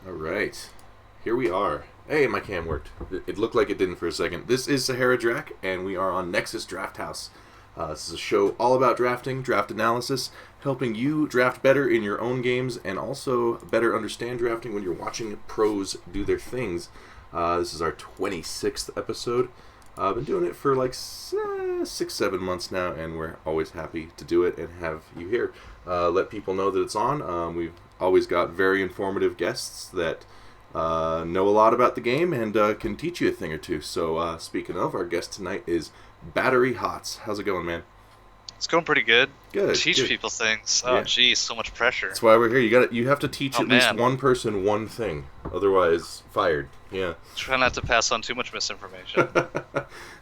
All right, here we are. Hey, my cam worked. It looked like it didn't for a second. This is Sahara Drac, and we are on Nexus Drafthouse. This is a show all about drafting, draft analysis, helping you draft better in your own games, and also better understand drafting when you're watching pros do their things. This is our 26th episode. I've been doing it for like 6-7 months now, and we're always happy to do it and have you here. Let people know that it's on. We've always got very informative guests that know a lot about the game and can teach you a thing or two. So speaking of, our guest tonight is Batterry HotS. How's it going, man? It's going pretty good. Good. Teach good. people things. Oh, geez, so much pressure. That's why we're here. You have to teach at least one person one thing, otherwise fired. Yeah. Try not to pass on too much misinformation.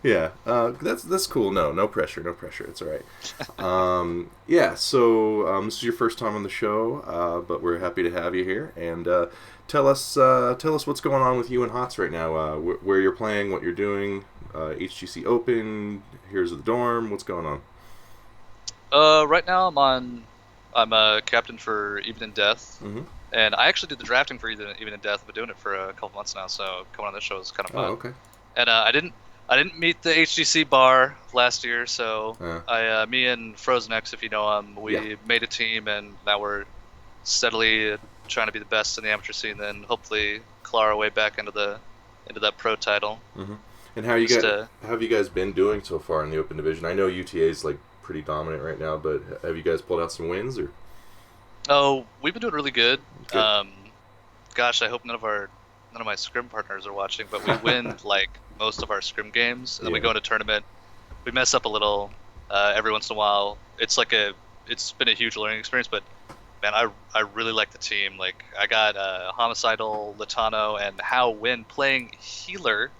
Yeah, that's cool. No pressure. It's all right. Yeah. So this is your first time on the show, but we're happy to have you here. And tell us what's going on with you and HotS right now. Where you're playing, what you're doing. HGC Open. Here's the dorm. What's going on? Right now I'm a captain for Even in Death, and I actually did the drafting for Even in Death. I've been doing it for a couple months now, so coming on this show is kind of fun. Oh, okay. And I didn't meet the HGC bar last year, so me and FrozenX, if you know him, we made a team, and now we're steadily trying to be the best in the amateur scene, then hopefully claw our way back into that pro title. Mm-hmm. And how have you guys been doing so far in the Open Division? I know UTA is like pretty dominant right now, but have you guys pulled out some wins or? Oh, we've been doing really good. Good. Gosh, I hope none of my scrim partners are watching, but we win like most of our scrim games, and then we go into tournament. We mess up a little every once in a while. It's been a huge learning experience, but man, I really like the team. Like I got Homicidal, Latano, and How Win playing healer.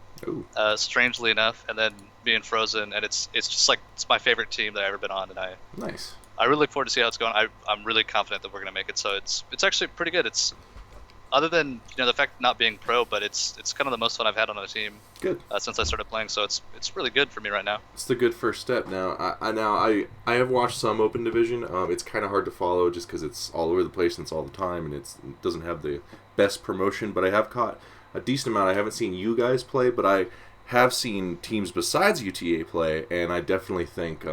Strangely enough, and then me and Frozen, and it's just like it's my favorite team that I've ever been on, and I really look forward to see how it's going. I'm really confident that we're gonna make it. So it's actually pretty good. It's other than the fact of not being pro, but it's kind of the most fun I've had on a team. Good. Since I started playing, so it's really good for me right now. It's the good first step. Now I have watched some Open Division. It's kind of hard to follow just because it's all over the place and it's all the time, and it doesn't have the best promotion. But I have caught a decent amount. I haven't seen you guys play, but I have seen teams besides UTA play, and I definitely think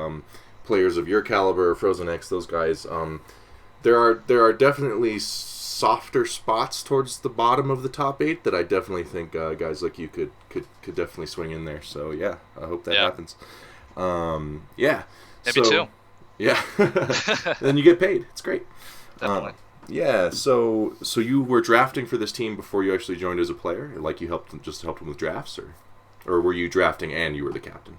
players of your caliber, FrozenX, those guys, there are definitely softer spots towards the bottom of the top 8 that I definitely think guys like you could definitely swing in there. So yeah, I hope that happens. Yeah. Maybe too. Yeah. Then you get paid. It's great. Definitely. Yeah, so you were drafting for this team before you actually joined as a player? Like you helped them with drafts, or were you drafting and you were the captain?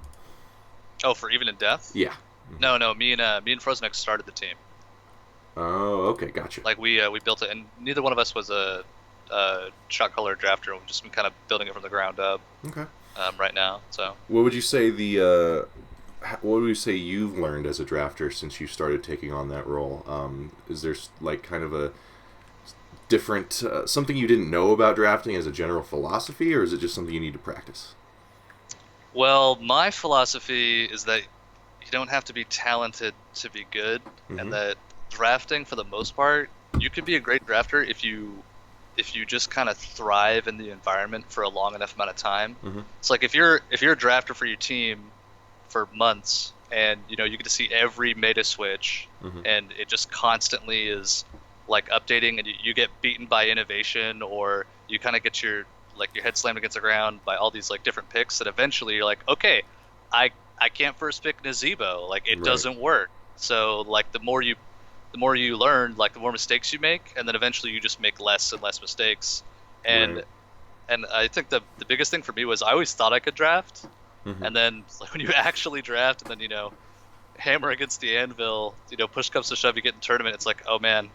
Oh, for Even in Death? Yeah. No, me and FrozenX started the team. Oh, okay, gotcha. Like we built it, and neither one of us was a shot caller drafter. We've just been kind of building it from the ground up. Okay. Right now, so. What would you say what would you say you've learned as a drafter since you started taking on that role? Is there like kind of a different something you didn't know about drafting as a general philosophy, or is it just something you need to practice? Well, my philosophy is that you don't have to be talented to be good, and that drafting, for the most part, you can be a great drafter if you just kind of thrive in the environment for a long enough amount of time. It's like if you're a drafter for your team for months, and you get to see every meta switch, and it just constantly is like updating, and you get beaten by innovation, or you kind of get your head slammed against the ground by all these like different picks, that eventually you're like, okay, I can't first pick Nazebo, like it doesn't work. So like the more you learn, like the more mistakes you make, and then eventually you just make less and less mistakes. And I think the biggest thing for me was I always thought I could draft, and then like when you actually draft, and then hammer against the anvil, push comes to shove, you get in tournament, it's like, oh man,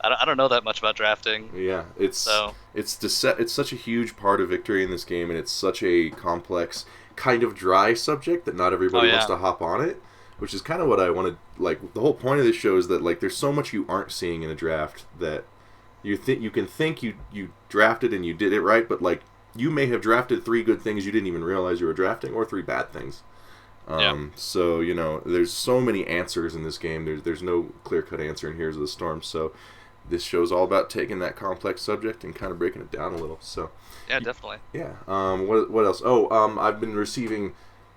I don't know that much about drafting. Yeah, it's such a huge part of victory in this game, and it's such a complex, kind of dry subject that not everybody wants to hop on it, which is kind of what I wanted. Like the whole point of this show is that like there's so much you aren't seeing in a draft that you can think you drafted and you did it right, but like you may have drafted 3 good things you didn't even realize you were drafting, or 3 bad things. So there's so many answers in this game. There's no clear-cut answer in Heroes of the Storm. So this show's all about taking that complex subject and kind of breaking it down a little. So Yeah, definitely. yeah. What else? I've been receiving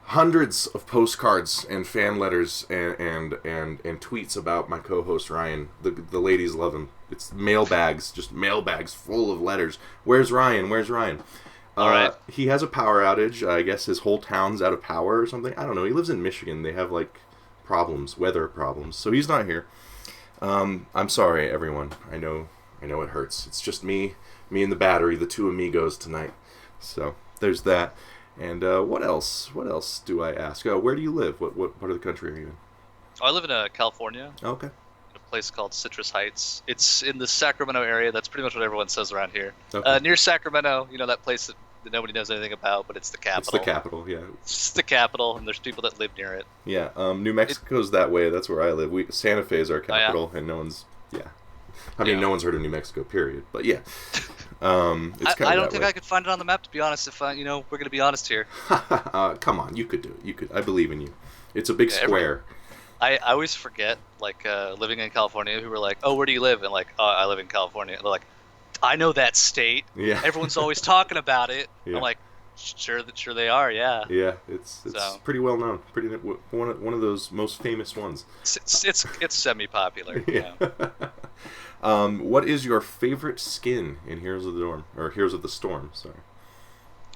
hundreds of postcards and fan letters and tweets about my co-host Ryan. The ladies love him. It's mailbags, just mailbags full of letters. Where's Ryan? Where's Ryan? All right. He has a power outage. I guess his whole town's out of power or something. I don't know. He lives in Michigan. They have like weather problems. So he's not here. I'm sorry, everyone. I know it hurts. It's just me and the Battery, the two amigos tonight. So there's that. And what else? What else do I ask? Where do you live? What part of the country are you in? I live in California. Okay. In a place called Citrus Heights. It's in the Sacramento area. That's pretty much what everyone says around here. Okay. Near Sacramento, that place that nobody knows anything about, but it's the capital. It's the capital, yeah. It's just the capital, and there's people that live near it. Yeah, New Mexico's that way. That's where I live. Santa Fe is our capital, and no one's no one's heard of New Mexico, period. But yeah, it's kind of I don't that think way. I could find it on the map, to be honest. If we're gonna be honest here. Come on, you could do it. You could. I believe in you. It's a big square. I always forget, living in California, who were like, "Oh, where do you live?" And I live in California. And they're like, "I know that state. Yeah. Everyone's always talking about it." Yeah. I'm like, sure they are, yeah. Yeah, it's pretty well known. Pretty one of those most famous ones. It's semi-popular. Yeah. What is your favorite skin in Heroes of the Storm? Sorry.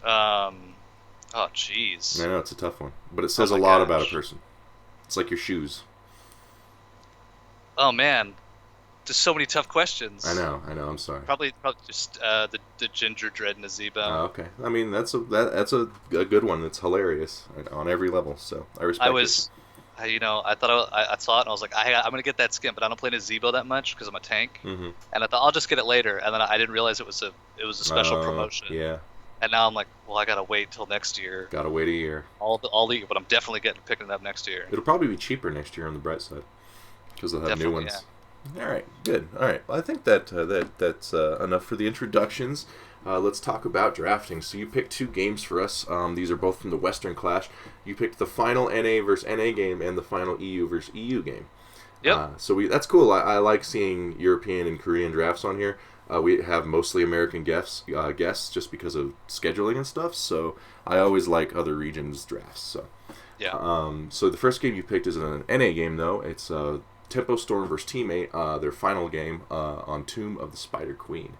Oh, jeez. I know it's a tough one, but it says Oh a my lot gosh. about a person. It's like your shoes. Oh man, just so many tough questions. I know. I'm sorry. Probably just the Ginger Dread Nazebo. Oh, okay. I mean, that's a good one. It's hilarious on every level. So I respect it. I thought I saw it and I was like, I'm gonna get that skin, but I don't play Nazebo that much because I'm a tank. Mm-hmm. And I thought I'll just get it later, and then I didn't realize it was a special promotion. Yeah. And now I'm like, well, I gotta wait till next year. Gotta wait a year. All the but I'm definitely picking it up next year. It'll probably be cheaper next year on the bright side because they'll have new Definitely, ones. Yeah. All right, good. All right, well, I think that's enough for the introductions. Let's talk about drafting. So you picked two games for us. These are both from the Western Clash. You picked the final NA versus NA game and the final EU versus EU game. Yep. So that's cool. I like seeing European and Korean drafts on here. We have mostly American guests just because of scheduling and stuff. So I always like other regions' drafts. So yeah. So the first game you picked is an NA game, though. It's Tempo Storm versus Teammate, their final game on Tomb of the Spider Queen.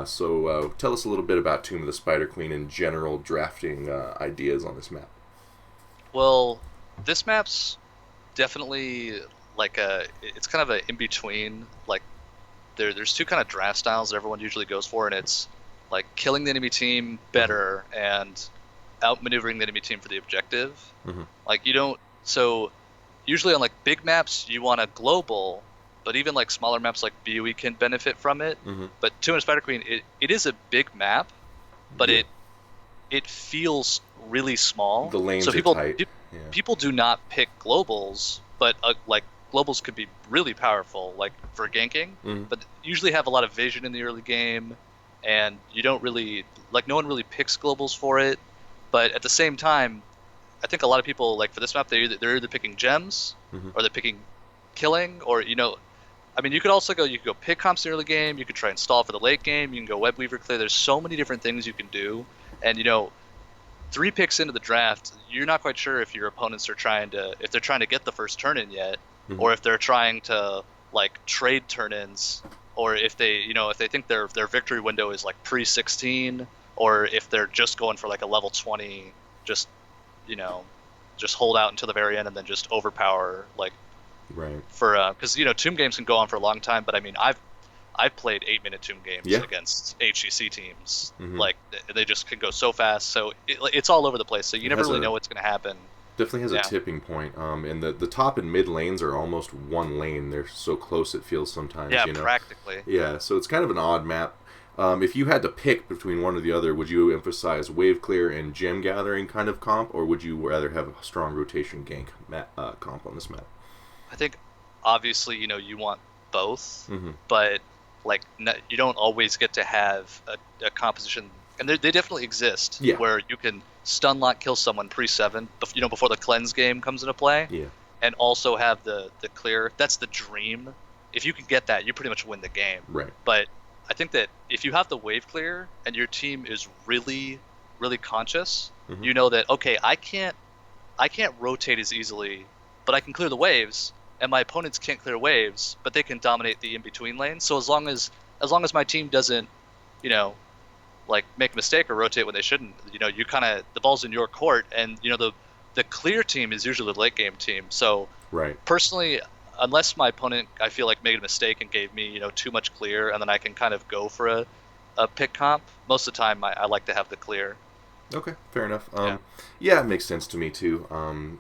So tell us a little bit about Tomb of the Spider Queen and general drafting ideas on this map. Well, this map's definitely it's kind of an in between. There's two kind of draft styles that everyone usually goes for, and it's like killing the enemy team better and outmaneuvering the enemy team for the objective. Mm-hmm. So usually on big maps you want a global, but even smaller maps like BOE can benefit from it. Mm-hmm. But Tomb of Spider Queen, it is a big map, but yeah. it feels really small. The lanes so are people tight. people do not pick globals, but globals could be really powerful, for ganking, Mm-hmm. but usually have a lot of vision in the early game, and you don't really no one really picks globals for it. But at the same time, I think a lot of people for this map they're either picking gems Mm-hmm. or they're picking killing, or you could also go pick comps in the early game. You could try and stall for the late game. You can go web weaver clear. There's so many different things you can do, and 3 picks into the draft, you're not quite sure if your opponents are trying to get the first turn in yet. Mm-hmm. Or if they're trying to trade turn-ins, or if they think their victory window is pre-16, or if they're just going for a level 20, just hold out until the very end and then just overpower Right. for because Tomb games can go on for a long time. But I mean I've played 8-minute Tomb games against HCC teams. Mm-hmm. They just can go so fast. So it's all over the place. So you never really know what's going to happen. Definitely has a tipping point. And the top and mid lanes are almost one lane. They're so close it feels sometimes. Yeah, practically. Yeah, so it's kind of an odd map. If you had to pick between one or the other, would you emphasize wave clear and gem gathering kind of comp, or would you rather have a strong rotation gank comp on this map? I think obviously you want both, Mm-hmm. but you don't always get to have a composition, and they definitely exist where you can stun lock kill someone pre-7 before the cleanse game comes into play, Yeah. and also have the clear. That's the dream if you can get that, you pretty much win the game. Right. But I think that if you have the wave clear and your team is really, really conscious, Mhm. you know that, okay, I can't rotate as easily, but I can clear the waves, and my opponents can't clear waves, but they can dominate the in-between lanes. So as long as my team doesn't, you know, like make a mistake or rotate when they shouldn't, you know, you kind of, the ball's in your court, and you know the clear team is usually the late game team. So Right. personally, unless my opponent, I feel like, made a mistake and gave me, you know, too much clear, and then I can kind of go for a pick comp, most of the time I like to have the clear. Okay, fair enough. Yeah. Yeah, it makes sense to me too.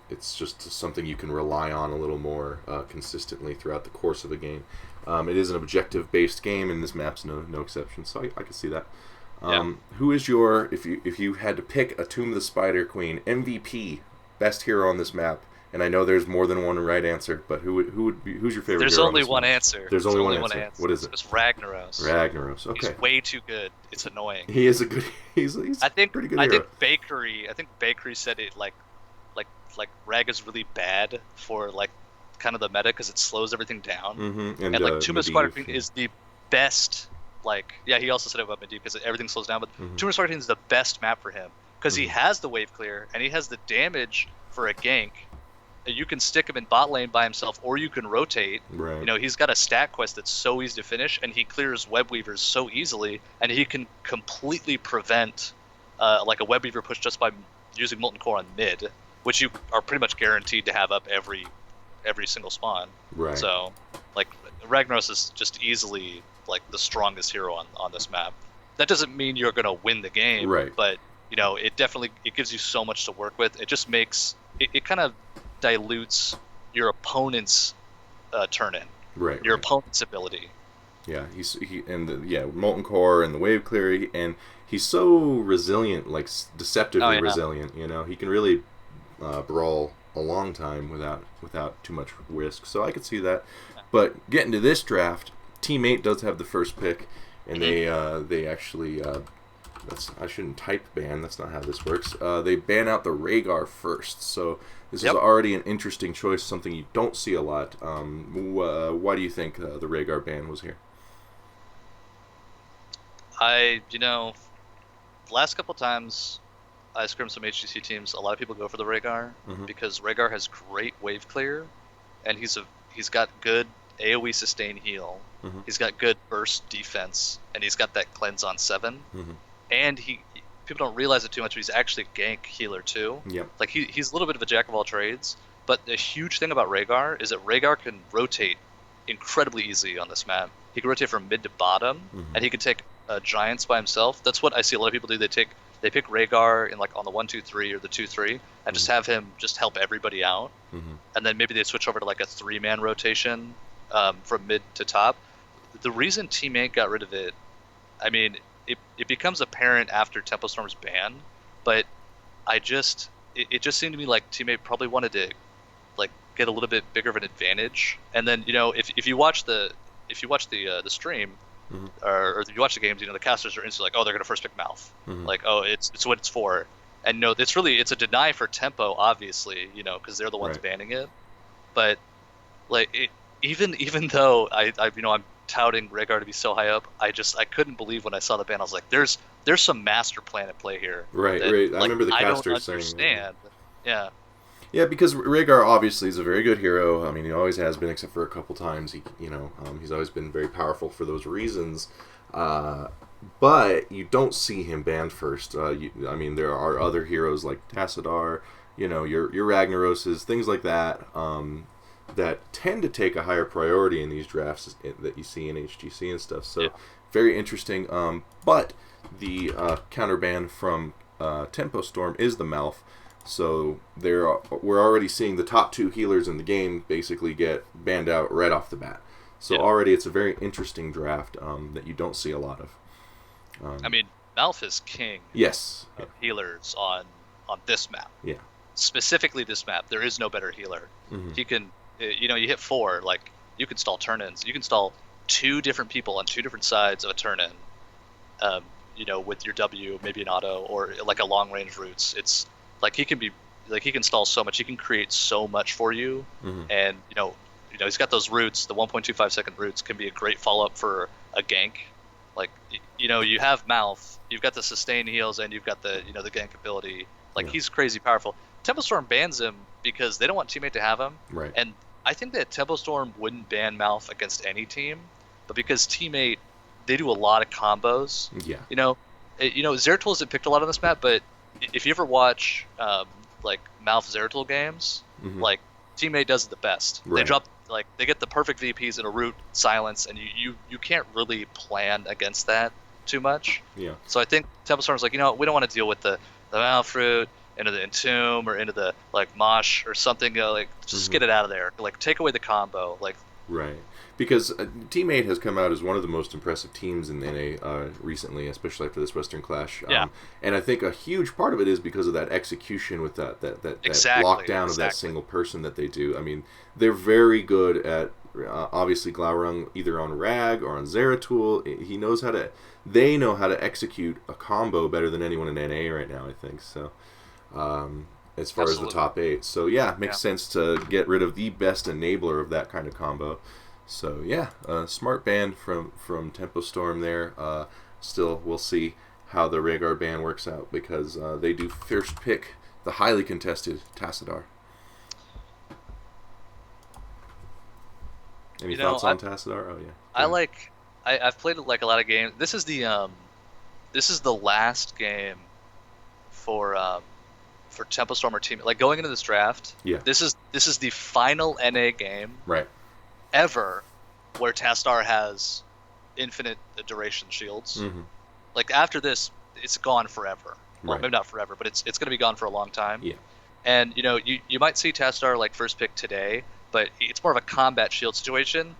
It's just something you can rely on a little more consistently throughout the course of a game. It is an objective-based game, and this map's no exception, so I can see that. Who is your, if you had to pick a Tomb of the Spider Queen MVP, best hero on this map? And I know there's more than one right answer, but who's your favorite There's hero only on this one map? answer. There's only one answer. What is it? It's Ragnaros. Ragnaros. Okay. He's way too good. It's annoying. He is a good. He's I think pretty good hero. I think Bakery said it like Rag is really bad for like kind of the meta because it slows everything down. Mm-hmm. And like Tomb of the Spider Queen is the best. Like, yeah, he also said it about Medivh because everything slows down. But Tomb of the Spider Queen is the best map for him because he has the wave clear and he has the damage for a gank. You can stick him in bot lane by himself, or you can rotate. Right. You know, he's got a stat quest that's so easy to finish, and he clears web weavers so easily, and he can completely prevent like a web weaver push just by using Molten Core on mid, which you are pretty much guaranteed to have up every single spawn. Right. So, like, Ragnaros is just easily like the strongest hero on this map. That doesn't mean you're gonna win the game, right? But you know, it gives you so much to work with. It just makes it kind of dilutes your opponent's turn-in, right? Your opponent's ability. Yeah, Molten Core and the wave clear, and he's so resilient, like deceptively resilient. You know, he can really brawl a long time without too much risk. So I could see that. But getting to this draft, Team 8 does have the first pick, and they actually I shouldn't type ban. That's not how this works. They ban out the Rhaegar first, so this is already an interesting choice, something you don't see a lot. Why do you think the Rhaegar ban was here? The last couple times I scrimmed some HGC teams, a lot of people go for the Rhaegar because Rhaegar has great wave clear, and he's got good AoE sustain heal. He's got good burst defense, and he's got that cleanse on 7. And people don't realize it too much, but he's actually a gank healer too. Yep. Like he's a little bit of a jack of all trades, but the huge thing about Rhaegar is that Rhaegar can rotate incredibly easy on this map. He can rotate from mid to bottom, and he can take giants by himself. That's what I see a lot of people do. They pick Rhaegar in like on the 1-2-3 or the 2-3, and just have him just help everybody out. And then maybe they switch over to like a 3-man rotation from mid to top. The reason Team 8 got rid of it, I mean, it becomes apparent after Tempo Storm's ban, but it just seemed to me like Team 8 probably wanted to like get a little bit bigger of an advantage. And then, you know, if you watch the stream or if you watch the games, you know, the casters are instantly like, oh, they're gonna first pick Mouth, like, oh, it's what it's for. And no, it's a deny for Tempo, obviously, you know, because they're the ones banning it. But like even though I'm touting Rhaegar to be so high up, I couldn't believe when I saw the ban. I was like, there's some master plan at play here. Right. I remember the casters saying. Yeah. Yeah, because Rhaegar obviously is a very good hero. I mean, he always has been, except for a couple times. He's always been very powerful for those reasons. But you don't see him banned first. There are other heroes like Tassadar, you know, your Ragnaroses, things like that. That tend to take a higher priority in these drafts that you see in HGC and stuff. So very interesting. But the counter ban from Tempo Storm is the Mouth. So we're already seeing the top 2 healers in the game basically get banned out right off the bat. So already it's a very interesting draft that you don't see a lot of. Mouth is king. Yes. Of healers on this map. Yeah. Specifically this map, there is no better healer. He can. You hit 4, like, you can stall turn-ins. You can stall 2 different people on 2 different sides of a turn-in, with your W, maybe an auto, or like a long-range roots. It's like he can stall so much. He can create so much for you, and he's got those roots. The 1.25-second roots can be a great follow-up for a gank. Like, you have Mouth, you've got the sustain heals, and you've got the the gank ability. Like, he's crazy powerful. Tempo Storm bans him because they don't want Teammate to have him. Right. And I think that Tempo Storm wouldn't ban Mouth against any team, but because Teammate, they do a lot of combos. Yeah. Zeratul isn't picked a lot on this map, but if you ever watch like Mouth Zeratul games, like Teammate does it the best. Right. They get the perfect VPs in a root silence, and you can't really plan against that too much. Yeah. So I think Tempo Storm's like, we don't want to deal with the Mouth root into the Entomb or into the Mosh or something. Just get it out of there. Like, take away the combo. Right. Because Teammate has come out as one of the most impressive teams in NA recently, especially after this Western Clash. And I think a huge part of it is because of that execution with that lockdown of that single person that they do. I mean, they're very good at, obviously, Glaurung, either on Rag or on Zeratul. They know how to execute a combo better than anyone in NA right now, I think. So, as far as the top 8. So, makes sense to get rid of the best enabler of that kind of combo. So smart ban from Tempo Storm there. Still, we'll see how the Rhaegar ban works out because they do first pick the highly contested Tassadar. Any thoughts on Tassadar? Oh yeah. I've played a lot of games. This is the last game for Tempo Storm or team. Like, going into this draft. Yeah. This is the final NA game. Right. Ever where Tassadar has infinite duration shields. Like, after this, it's gone forever. Well, maybe not forever, but it's going to be gone for a long time. Yeah. And you might see Tassadar first pick today, but it's more of a combat shield situation.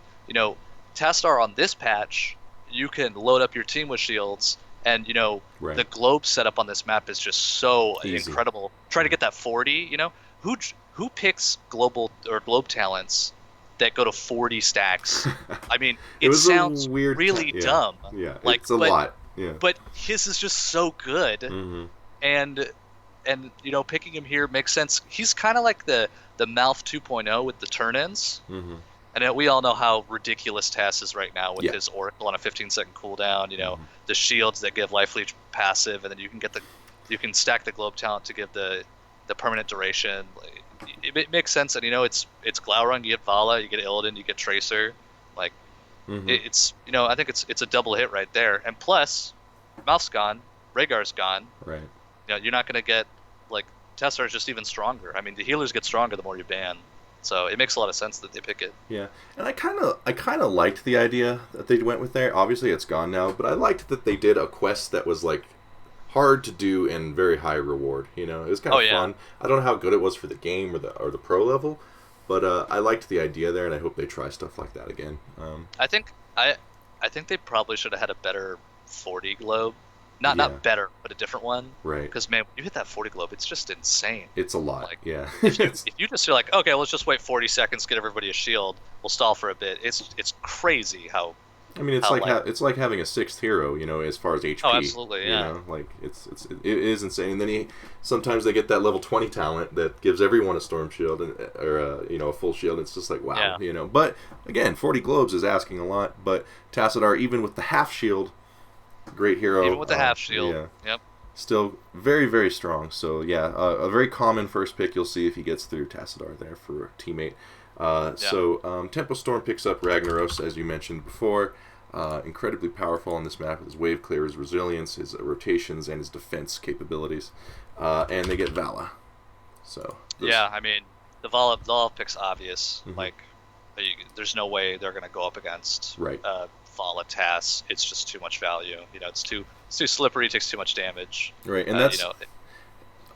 Tassadar on this patch, you can load up your team with shields, and the globe setup on this map is just so incredible. Trying to get that 40, who picks globe talents that go to 40 stacks? I mean, it sounds really dumb. Yeah, it's a lot. Yeah. But his is just so good, and picking him here makes sense. He's kind of like the Mouth 2.0 with the turn-ins. And we all know how ridiculous Tass is right now with his Oracle on a 15-second cooldown. The shields that give Life Leech passive, and then you can stack the Globe Talent to give the permanent duration. It makes sense, and it's Glaurung, you get Vala, you get Illidan, you get Tracer. It's I think it's a double hit right there. And plus, Mouth's gone, Rhaegar's gone. Right. You're not going to get Tassadar's just even stronger. I mean, the healers get stronger the more you ban. So it makes a lot of sense that they pick it. Yeah, and I kind of liked the idea that they went with there. Obviously, it's gone now, but I liked that they did a quest that was hard to do and very high reward. It was kind of fun. I don't know how good it was for the game or the pro level, but I liked the idea there, and I hope they try stuff like that again. I think they probably should have had a better 40 globe. Not better, but a different one. Right. Because, man, when you hit that 40 globe, it's just insane. It's a lot, yeah. if you just feel okay, let's just wait 40 seconds, get everybody a shield, we'll stall for a bit. It's crazy how... I mean, it's like having a sixth hero, as far as HP. Oh, absolutely, yeah. It is insane. And then sometimes they get that level 20 talent that gives everyone a storm shield or a full shield. It's just wow, But again, 40 globes is asking a lot. But Tassadar, even with the half shield, great hero. Even with the half shield. Yeah. Yep. Still very, very strong. So a very common first pick. You'll see if he gets through Tassadar there for a teammate. So Tempo Storm picks up Ragnaros, as you mentioned before. Incredibly powerful on this map with his wave clear, his resilience, his rotations, and his defense capabilities. And they get Vala. So I mean, the Vala pick's obvious. There's no way they're going to go up against Vala Tass. It's just too much value. It's too slippery. It takes too much damage. Right, and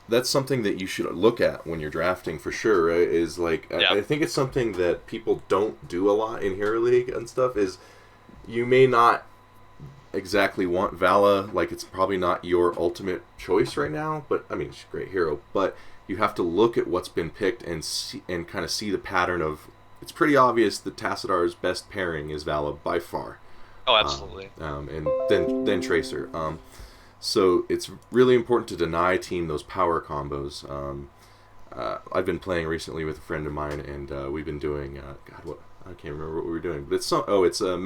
that's something that you should look at when you're drafting for sure. Right? Is I think it's something that people don't do a lot in Hero League and stuff. Is you may not exactly want Vala. It's probably not your ultimate choice right now. But I mean, she's a great hero. But you have to look at what's been picked and kind of see the pattern of. It's pretty obvious that Tassadar's best pairing is Vala by far. Oh, absolutely. And then Tracer. So it's really important to deny team those power combos. I've been playing recently with a friend of mine, and we've been doing I can't remember what we were doing. But it's it's a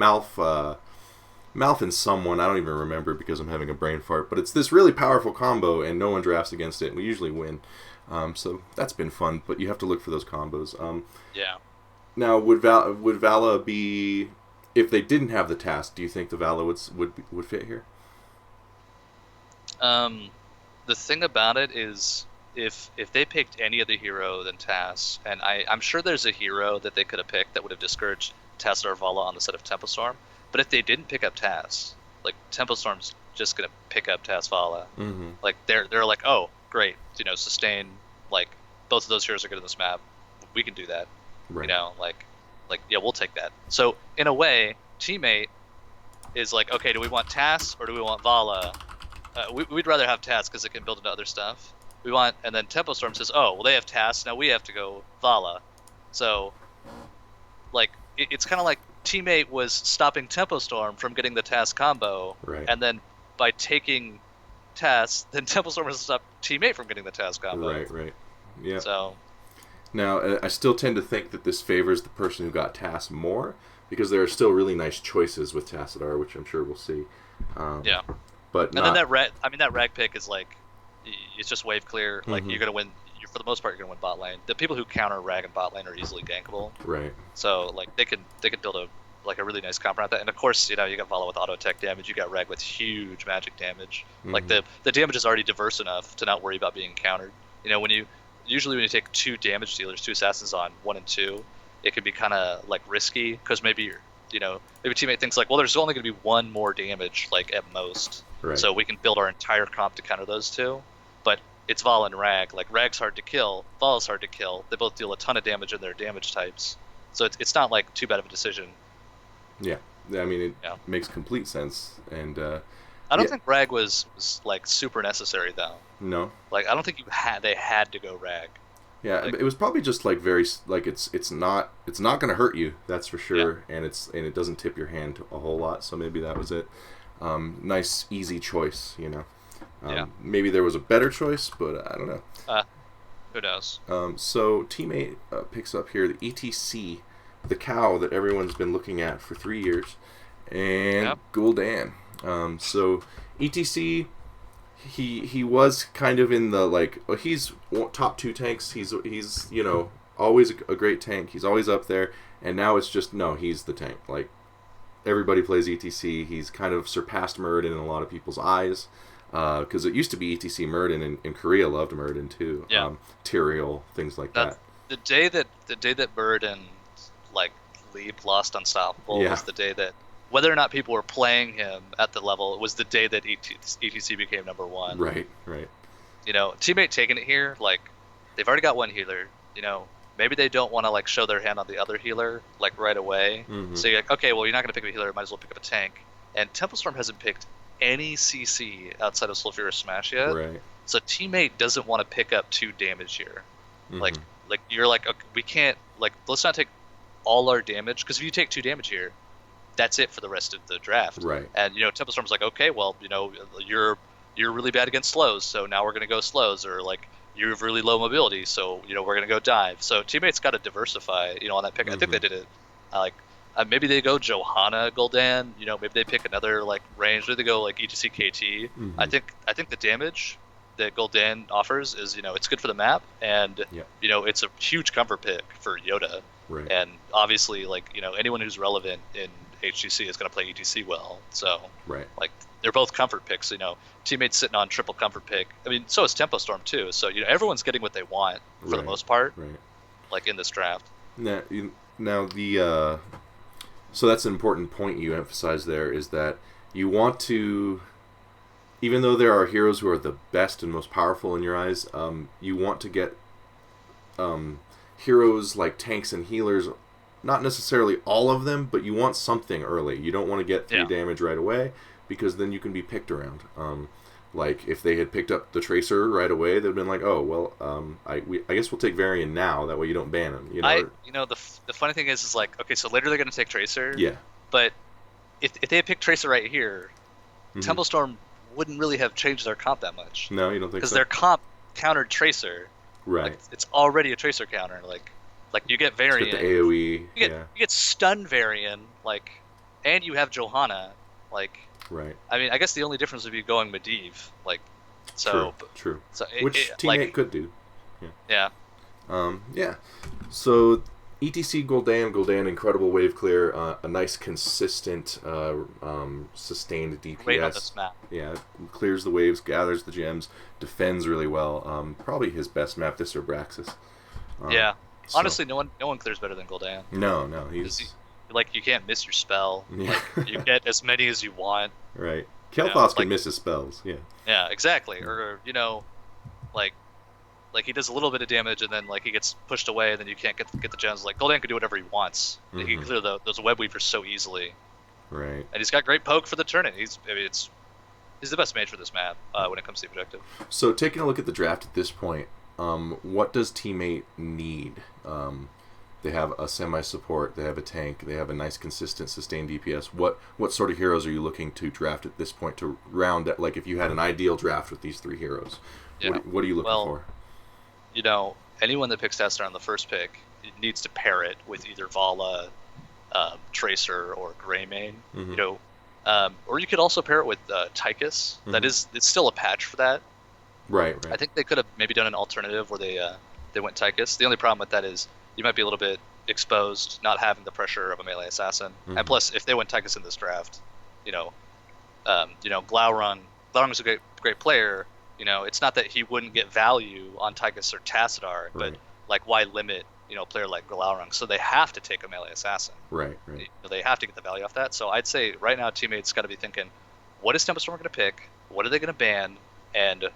Malf and someone. I don't even remember because I'm having a brain fart. But it's this really powerful combo, and no one drafts against it, and we usually win. So that's been fun, but you have to look for those combos. Yeah. Now, would Vala be, if they didn't have the task? Do you think the Vala would fit here? The thing about it is, if they picked any other hero than Tass, and I'm sure there's a hero that they could have picked that would have discouraged Tass or Vala on the set of Tempo Storm. But if they didn't pick up Tass, like Tempo Storm's just gonna pick up Tass Vala. Mm-hmm. Like they're like, oh great, sustain, like both of those heroes are good in this map. We can do that. Right. Like yeah, we'll take that. So in a way, teammate is like, okay, do we want Tass or do we want Vala? We'd rather have Tass because it can build into other stuff. And then Tempo Storm says, oh, well, they have Tass, now we have to go Vala. So, like, it's kind of like teammate was stopping Tempo Storm from getting the Tass combo, right. And then by taking Tass, then Tempo Storm has stopped teammate from getting the Tass combo. Right. Yeah. So. Now, I still tend to think that this favors the person who got Tass more, because there are still really nice choices with Tassadar, which I'm sure we'll see. Yeah. But then that rag pick is like, it's just wave clear. Like you're gonna win. For the most part, you're gonna win bot lane. The people who counter rag and bot lane are easily gankable. Right. So like they could build a really nice comp around that. And of course, you got Vala with auto attack damage. You got rag with huge magic damage. Like the damage is already diverse enough to not worry about being countered. When you take 2 damage dealers, 2 assassins on 1 and 2, it can be kind of like risky because maybe maybe teammate thinks like, well, there's only going to be 1 more damage like at most. Right. So we can build our entire comp to counter those 2. But it's Vala and Rag. Like Rag's hard to kill, Vala's hard to kill. They both deal a ton of damage in their damage types. So it's not like too bad of a decision. Yeah. I mean, it makes complete sense. And I don't think Rag was like super necessary though. No. Like I don't think they had to go Rag. Yeah, it was probably just like very like it's not going to hurt you, that's for sure, and it doesn't tip your hand a whole lot, so maybe that was it. Nice easy choice, Maybe there was a better choice, but I don't know. Who knows? So teammate picks up here the ETC, the cow that everyone's been looking at for 3 years, and Gul'dan. So ETC. He was kind of in the he's top 2 tanks. He's always a great tank. He's always up there, and now it's just he's the tank. Like everybody plays ETC. He's kind of surpassed Muradin in a lot of people's eyes because it used to be ETC. Muradin in Korea loved Muradin too. Yeah. Tyrael, things like that. The day that Muradin lost Unstoppable was the day that. Whether or not people were playing him at the level, it was the day that ETC became number 1. Right. Teammate taking it here, like, they've already got 1 healer. Maybe they don't want to, show their hand on the other healer, right away. Mm-hmm. So you're like, okay, well, you're not going to pick up a healer, might as well pick up a tank. And Tempo Storm hasn't picked any CC outside of Sulfurous Smash yet. Right. So teammate doesn't want to pick up 2 damage here. Mm-hmm. You're like, okay, we can't, let's not take all our damage, because if you take 2 damage here, that's it for the rest of the draft. Right. And Tempo Storm's like, okay, well, you're really bad against slows, so now we're gonna go slows, or you have really low mobility, so we're gonna go dive. So teammates got to diversify, on that pick. Mm-hmm. I think they did it. Maybe they go Johanna Gul'dan. Maybe they pick another range. Maybe they go ETC KT. Mm-hmm. I think the damage that Gul'dan offers is it's good for the map, and it's a huge comfort pick for Yoda. Right. And obviously anyone who's relevant in HGC is going to play ETC well, so they're both comfort picks. Teammates sitting on triple comfort pick. I mean, so is Tempo Storm too. So everyone's getting what they want for the most part. Right. In this draft. Now the so that's an important point you emphasize there, is that you want to, even though there are heroes who are the best and most powerful in your eyes, you want to get heroes like tanks and healers. Not necessarily all of them, but you want something early. You don't want to get 3 damage right away, because then you can be picked around. If they had picked up the Tracer right away, they'd have been like, oh, well, I guess we'll take Varian now. That way you don't ban him. The funny thing is okay, so later they're going to take Tracer. Yeah. But if they had picked Tracer right here, Tempo Storm wouldn't really have changed their comp that much. No, you don't think so? Because their comp countered Tracer. Right. It's already a Tracer counter. Like you get It's got the Varian, AoE. Yeah. you get stun Varian, like, and you have Johanna, like. Right. I mean, I guess the only difference would be going Medivh, like, True. so, True. so Which teammate like, could do. Yeah. yeah, Yeah. So, ETC Gul'dan, incredible wave clear, a nice consistent, sustained great on DPS. this map. Yeah, clears the waves, gathers the gems, defends really well. Probably his best map this or Braxis. Yeah, So honestly, no one clears better than Gul'dan. no, Because he's like you can't miss your spell. yeah, Like you get as many as you want. right. You know, Kel'Thas can like miss his spells. Yeah, yeah, exactly. Or like like he does a little bit of damage and then like he gets pushed away and then you can't get the gems. Like Gul'dan can do whatever he wants. He can clear those web weavers so easily. right. And he's got great poke for the turn-in. He's the best mage for this map when it comes to the objective. So taking a look at the draft at this point, what does teammate need? They have a semi-support, they have a tank, they have a nice consistent sustained DPS. What sort of heroes are you looking to draft at this point to round that? Like if you had an ideal draft with these three heroes, Yeah. what are you looking for? You know, anyone that picks Astar on the first pick needs to pair it with either Vala, Tracer, or Greymane. You know, or you could also pair it with Tychus. It's still a patch for that. Right. I think they could have maybe done an alternative where they went Tychus. The only problem with that is you might be a little bit exposed, not having the pressure of a melee assassin. And plus, if they went Tychus in this draft, Glaurung's a great player. You know, it's not that he wouldn't get value on Tychus or Tassadar, but like why limit a player like Glaurung? So they have to take a melee assassin. Right. They have to get the value off that. So I'd say right now teammates got to be thinking, what is Tempest Storm going to pick? What are they going to ban? And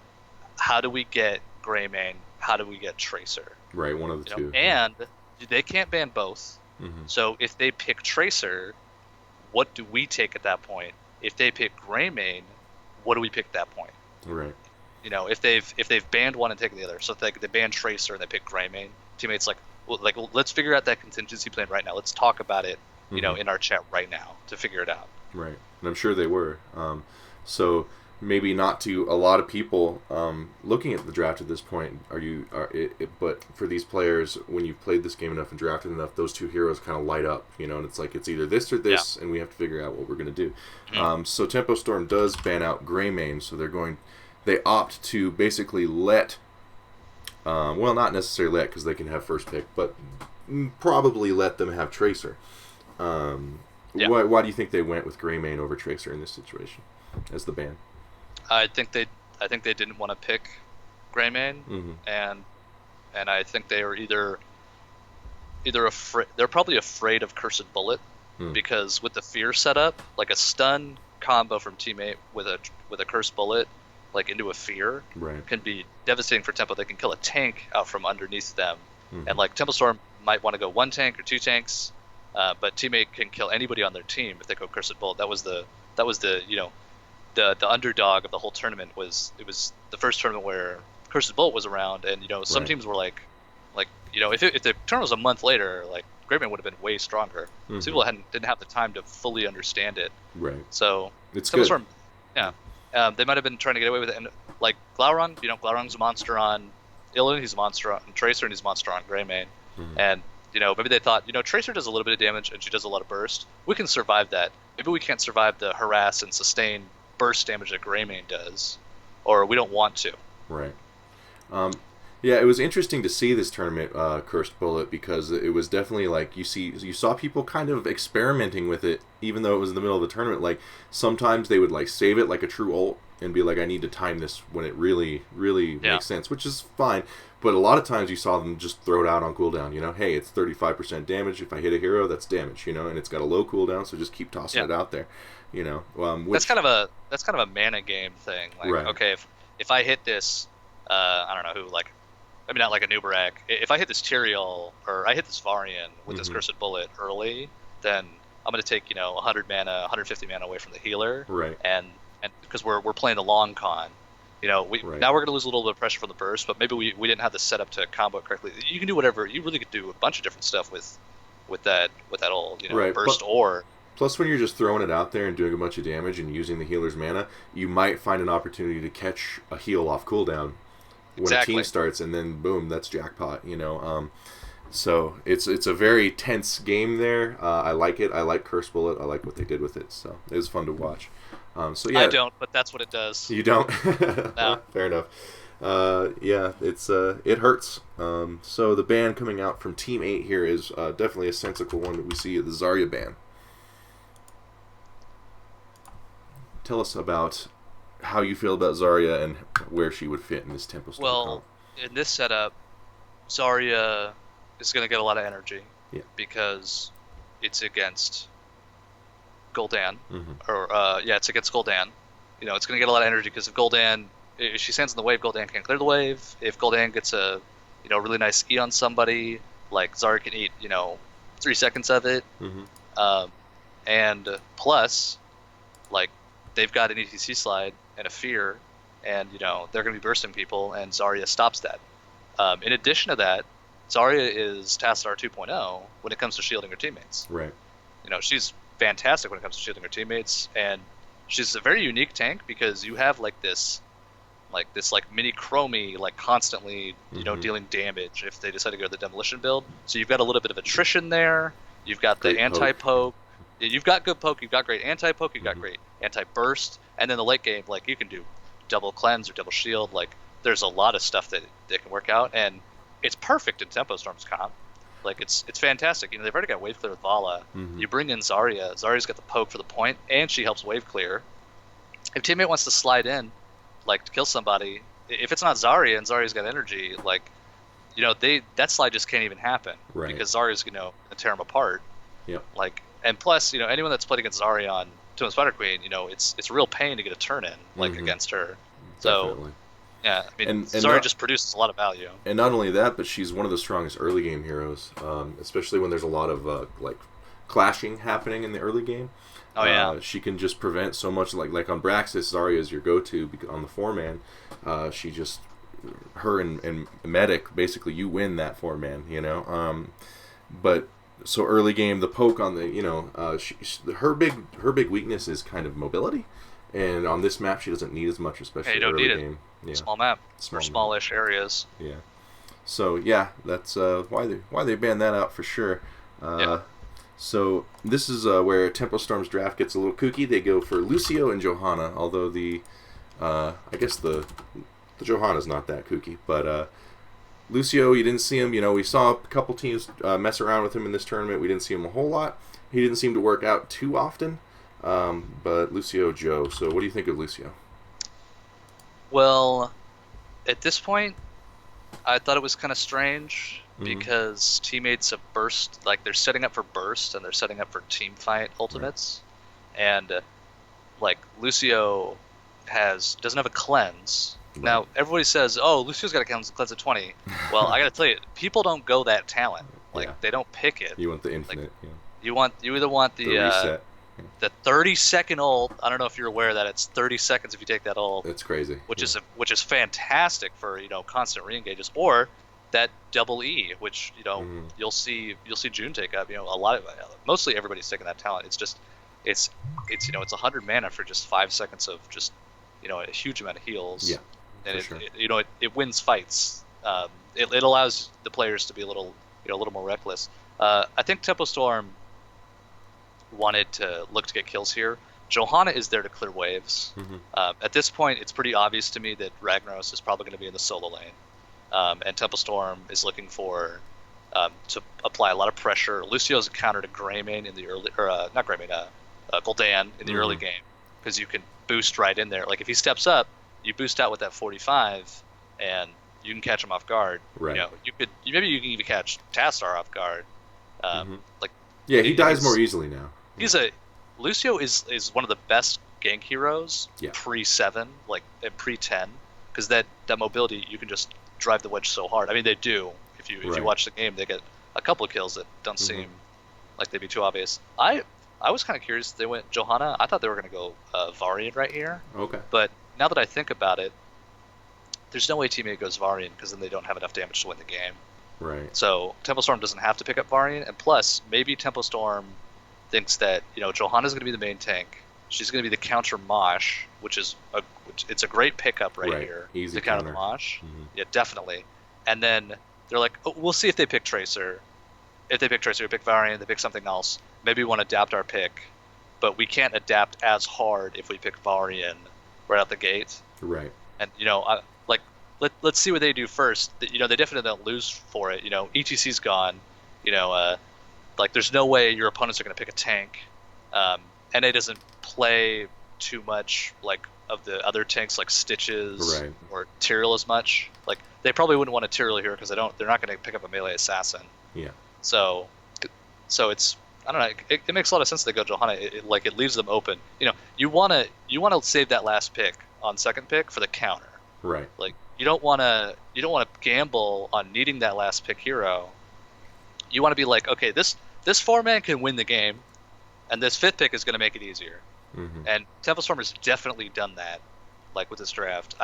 how do we get Greymane? How do we get Tracer? Right, one of the two. And they can't ban both. So if they pick Tracer, what do we take at that point? If they pick Greymane, what do we pick at that point? Right. You know, if they've banned one and taken the other, so if they ban Tracer and they pick Greymane, teammates well, let's figure out that contingency plan right now. Let's talk about it, in our chat right now to figure it out. Right, and I'm sure they were. So maybe not to a lot of people looking at the draft at this point. But for these players, when you've played this game enough and drafted enough, those two heroes kind of light up, and it's like it's either this or this, and we have to figure out what we're going to do. So Tempo Storm does ban out Greymane, so they opt to basically let, not necessarily let because they can have first pick, but probably let them have Tracer. Why do you think they went with Greymane over Tracer in this situation as the ban? I think they didn't want to pick Greymane, and I think they were either afraid. They're probably afraid of Cursed Bullet because with the fear setup, like a stun combo from teammate with a Cursed Bullet, like into a fear, can be devastating for Tempo. They can kill a tank out from underneath them, and like Tempo Storm might want to go one tank or two tanks, but teammate can kill anybody on their team if they go Cursed Bullet. That was the the underdog of the whole tournament. It was the first tournament where Cursed Bullet was around, and some teams were like if the tournament was a month later, like Greymane would have been way stronger. So people didn't have the time to fully understand it. Right. So it's good. Storm, they might have been trying to get away with it. And like Glaurung, Glaurung's a monster on Illidan, he's a monster on Tracer, and he's a monster on Greymane. And maybe they thought, Tracer does a little bit of damage and she does a lot of burst. We can survive that. Maybe we can't survive the harass and sustain burst damage that Greymane does, or we don't want to. Right. Yeah, it was interesting to see this tournament, Cursed Bullet, because it was definitely like you saw people kind of experimenting with it, even though it was in the middle of the tournament. Like sometimes they would like save it like a true ult and be like, I need to time this when it really makes sense, which is fine. But a lot of times you saw them just throw it out on cooldown. Hey, it's 35% damage. If I hit a hero, that's damage. And it's got a low cooldown, so just keep tossing it out there. That's kind of a mana game thing. Like, okay, if I hit this, I don't know who, like, maybe not like a Nubarak. If I hit this Tyrael or I hit this Varian with this Cursed Bullet early, then I'm going to take 100 mana, 150 mana away from the healer. Right. And because we're playing the long con. Now we're going to lose a little bit of pressure from the burst, but maybe we didn't have the setup to combo it correctly. You can do whatever. You really could do a bunch of different stuff with that old burst or. Plus, when you're just throwing it out there and doing a bunch of damage and using the healer's mana, you might find an opportunity to catch a heal off cooldown when a team starts, and then boom, that's jackpot. So it's a very tense game there. I like it. I like Curse Bullet. I like what they did with it. So it was fun to watch. So I yeah, don't, but that's what it does. you don't. No. Fair enough. Yeah, it hurts. So the ban coming out from Team 8 here is definitely a sensical one that we see, the Zarya ban. Tell us about how you feel about Zarya and where she would fit in this Tempo Storm Well, comp. in this setup, Zarya is going to get a lot of energy Yeah. because it's against Gul'dan, Mm-hmm. or it's against Gul'dan. It's going to get a lot of energy because if she stands in the wave, Gul'dan can't clear the wave. If Gul'dan gets a really nice E on somebody, like Zarya can eat 3 seconds of it. Mm-hmm. And plus, like, they've got an ETC slide and a fear, and they're going to be bursting people, and Zarya stops that. In addition to that, Zarya is Tassadar 2.0 when it comes to shielding her teammates. Right. She's fantastic when it comes to shielding her teammates, and she's a very unique tank because you have this mini Chromie constantly Mm-hmm. dealing damage if they decide to go the demolition build. So you've got a little bit of attrition there. You've got Great the anti-poke. poke. You've got good poke. You've got great anti-poke. You've got Mhm. great anti-burst. And then the late game, you can do double cleanse or double shield. There's a lot of stuff that can work out, and it's perfect in Tempo Storm's comp. It's fantastic. They've already got wave clear with Vala. Mm-hmm. You bring in Zarya. Zarya's got the poke for the point, and she helps wave clear. If teammate wants to slide in, to kill somebody, if it's not Zarya and Zarya's got energy, that slide just can't even happen. Right. Because Zarya's gonna tear them apart. Yep. And plus, anyone that's played against Zarya on Tomb of Spider Queen, it's a real pain to get a turn in Mhm. against her. Definitely. So yeah, I mean, And Zarya not- just produces a lot of value. And not only that, but she's one of the strongest early game heroes, especially when there's a lot of clashing happening in the early game. Oh yeah. She can just prevent so much. Like on Braxis, Zarya is your go-to on the 4-man. She just her and Medic basically you win that 4-man. But so early game, the poke on the her big weakness is kind of mobility, and on this map she doesn't need as much, especially you don't early need it. game. Yeah. Small map Small or map. smallish areas. Yeah. So yeah, that's why they banned that out for sure. Yeah. So this is where Tempo Storm's draft gets a little kooky. They go for Lucio and Johanna, although I guess the Johanna's not that kooky, but Lucio, you didn't see him. We saw a couple teams mess around with him in this tournament. We didn't see him a whole lot. He didn't seem to work out too often. But Lucio Joe. So what do you think of Lucio? Well, at this point, I thought it was kind of strange Mhm. because teammates have burst, they're setting up for burst and they're setting up for team fight ultimates, and Lucio doesn't have a cleanse. Right. Now everybody says, "Oh, Lucio's got a cleanse at 20." Well, I got to tell you, people don't go that talent. Yeah. They don't pick it. You want the infinite, You either want the reset. the 30-second ult. I don't know if you're aware that it's 30 seconds if you take that ult, That's crazy. which is fantastic for constant re-engages, or that double E, which Mhm. you'll see June take up. A lot of mostly everybody's taking that talent. It's just it's 100 mana for just 5 seconds of just a huge amount of heals. Yeah, and for it wins fights. It allows the players to be a little more reckless. I think Tempo Storm wanted to look to get kills here. Johanna is there to clear waves. Mhm. At this point, it's pretty obvious to me that Ragnaros is probably going to be in the solo lane, and Tempo Storm is looking for to apply a lot of pressure. Lucio's a counter to Greymane in the early, or not Greymane, Gul'dan in the early game, because you can boost right in there. If he steps up, you boost out with that 45, and you can catch him off guard. Right. You can even catch Tassadar off guard. Mhm. Yeah, he dies more easily now. Lucio is one of the best gank heroes Yeah. pre-7, and pre-10, because that mobility, you can just drive the wedge so hard. I mean, they do. If you Right. watch the game, they get a couple of kills that don't Mhm. seem like they'd be too obvious. I was kind of curious. They went Johanna. I thought they were going to go Varian right here, Okay. but now that I think about it, there's no way teammate goes Varian because then they don't have enough damage to win the game. Right. So Tempo Storm doesn't have to pick up Varian, and plus maybe Tempo Storm thinks that Johanna's going to be the main tank. She's going to be the counter Mosh, which it's a great pickup right here Easy to counter the counter. Mosh. Mhm. Yeah, definitely. And then they're like, oh, we'll see if they pick Tracer. If they pick Tracer, we pick Varian, they pick something else. Maybe we want to adapt our pick, but we can't adapt as hard if we pick Varian right out the gate. Right. And like let's see what they do first. They definitely don't lose for it. ETC's gone. Like there's no way your opponents are going to pick a tank. NA doesn't play too much like of the other tanks like Stitches or Tyrael as much. Like they probably wouldn't want a Tyrael here because they're not going to pick up a melee assassin. Yeah. So it's, I don't know. It makes a lot of sense that they go Johanna. It leaves them open. You want to save that last pick on second pick for the counter. Right. Like you don't want to gamble on needing that last pick hero. You want to be like, okay, this 4-man can win the game, and this 5th pick is going to make it easier. Mm-hmm. And Temple Storm has definitely done that, like with this draft.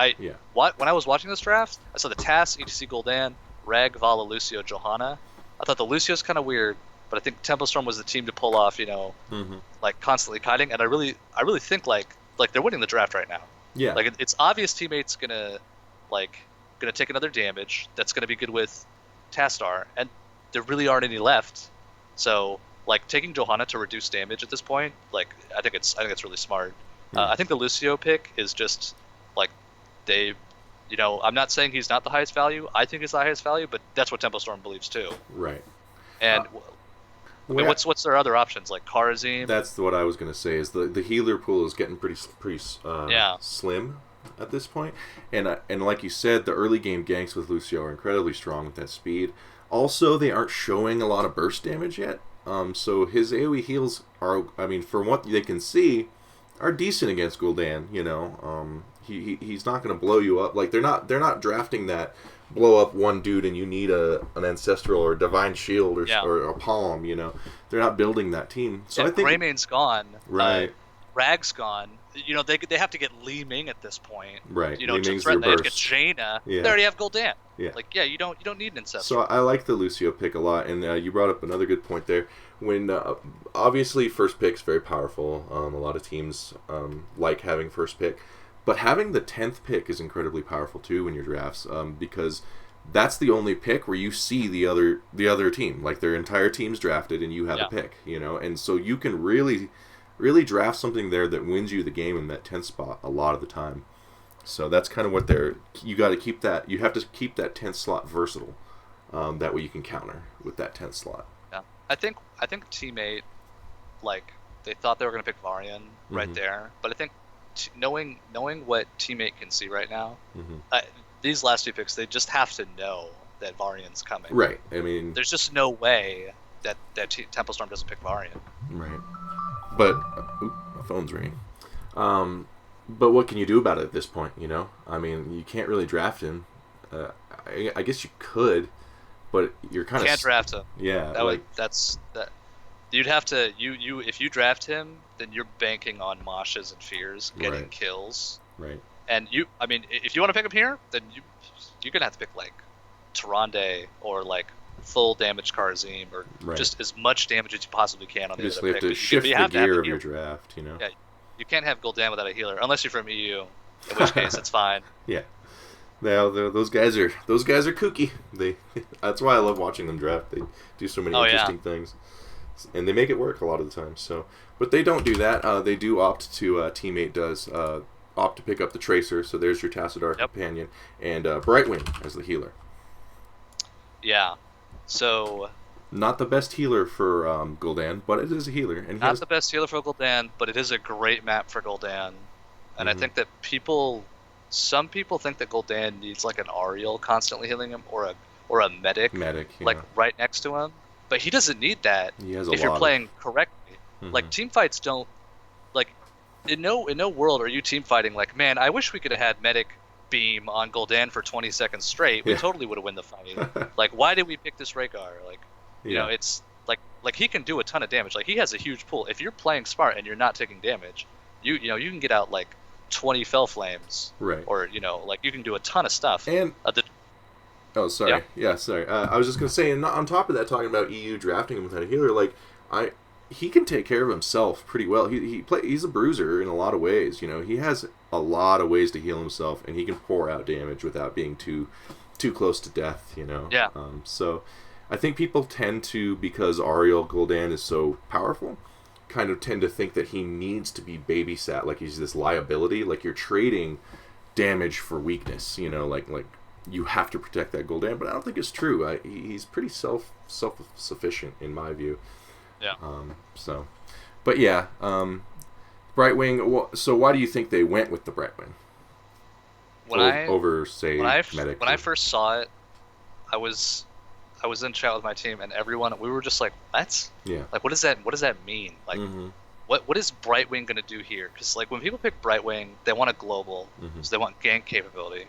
When I was watching this draft, I saw the TAS, ETC Gul'dan, Rag, Vala, Lucio, Johanna. I thought the Lucio's kind of weird, but I think Temple Storm was the team to pull off, like constantly kiting. And I really think like they're winning the draft right now. Yeah. Like it's obvious teammates gonna take another damage. That's gonna be good with Tastar, and there really aren't any left. So like taking Johanna to reduce damage at this point, like I think it's really smart. I think the Lucio pick is just like they, I'm not saying he's not the highest value. I think he's the highest value, but that's what Temple Storm believes too. Right. And what's their other options like Kharazim? That's what I was gonna say. Is the healer pool is getting pretty slim at this point, and like you said, the early game ganks with Lucio are incredibly strong with that speed. Also, they aren't showing a lot of burst damage yet. So his AoE heals are, from what they can see, are decent against Gul'dan. He's not going to blow you up. Like they're not drafting that blow up one dude and you need an ancestral or a divine shield or a palm. They're not building that team. So I think Rayman's gone. Right. Rag's gone. They have to get Li Ming at this point. Right. To threaten. They have to get Jaina. Yeah. They already have Gul'dan. Yeah. You don't need an ancestral. So I like the Lucio pick a lot, and you brought up another good point there. When obviously first pick's very powerful. A lot of teams like having first pick, but having the 10th pick is incredibly powerful too in your drafts, because that's the only pick where you see the other team, like their entire team's drafted, and you have a pick. And so you can really draft something there that wins you the game in that 10th spot a lot of the time. So that's kind of what you got to keep that. You have to keep that 10th slot versatile. That way you can counter with that 10th slot. Yeah, I think teammate, like they thought they were going to pick Varian right there, but I think knowing what teammate can see right now, these last 2 picks, they just have to know that Varian's coming. Right. There's just no way that Temple Storm doesn't pick Varian. Right. But my phone's ringing. But what can you do about it at this point? You can't really draft him. I guess you could, but you're kind of can't draft him. Yeah, that's that. You'd have to if you draft him, then you're banking on Moshes and Fears getting kills. Right. And if you want to pick him here, then you're gonna have to pick like Tyrande or like full damage Kharazim or just as much damage as you possibly can on the other pick. You just have to shift the gear of your draft. Yeah. You can't have Gul'dan without a healer, unless you're from EU, in which case it's fine. Yeah. Now those guys are kooky. That's why I love watching them draft. They do so many interesting things, and they make it work a lot of the time. So, but they don't do that. They do opt to teammate does opt to pick up the Tracer. So there's your Tassadar companion and Brightwing as the healer. Yeah. So. Not the best healer for Gul'dan, but it is a healer. And the best healer for Gul'dan, but it is a great map for Gul'dan. And I think that some people think that Gul'dan needs like an Ariel constantly healing him or a medic right next to him. But he doesn't need that if you're playing correctly. Like team fights don't in no world are you team fighting like, man, I wish we could have had medic beam on Gul'dan for 20 seconds straight. We totally would have won the fight. Like, why did we pick this Rhaegar? It's like he can do a ton of damage. Like he has a huge pool. If you're playing smart and you're not taking damage, you can get out like 20 Fell Flames, right? Or you can do a ton of stuff. And sorry. I was just gonna say, and on top of that, talking about EU drafting him without a healer, he can take care of himself pretty well. He's a bruiser in a lot of ways. He has a lot of ways to heal himself, and he can pour out damage without being too too close to death, you know. Yeah. So I think people tend to, because Ariel Gul'dan is so powerful, kind of tend to think that he needs to be babysat, like he's this liability, like you're trading damage for weakness, you know, like you have to protect that Gul'dan. But I don't think it's true. He's pretty self-sufficient in my view. Yeah. But yeah, Brightwing. So why do you think they went with the Brightwing? When I first saw it, I was in chat with my team, and we were just like, what? Yeah. Like, what does that mean? Like, what is Brightwing gonna do here? Because like when people pick Brightwing, they want a global, so they want gank capability.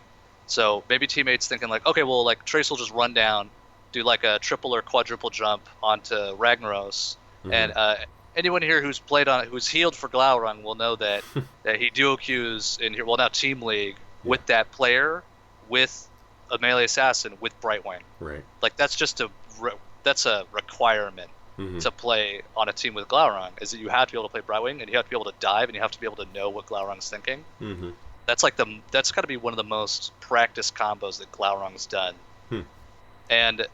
So maybe teammates thinking like, okay, well, like Trace will just run down, do like a triple or quadruple jump onto Ragnaros, and anyone here who's healed for Glaurung will know that he duo queues in here. Well, now Team League with that player, with a melee assassin, with Brightwing. Right. Like that's just that's a requirement to play on a team with Glaurung, is that you have to be able to play Brightwing, and you have to be able to dive, and you have to be able to know what Glaurung's thinking. That's got to be one of the most practiced combos that Glaurung's done. And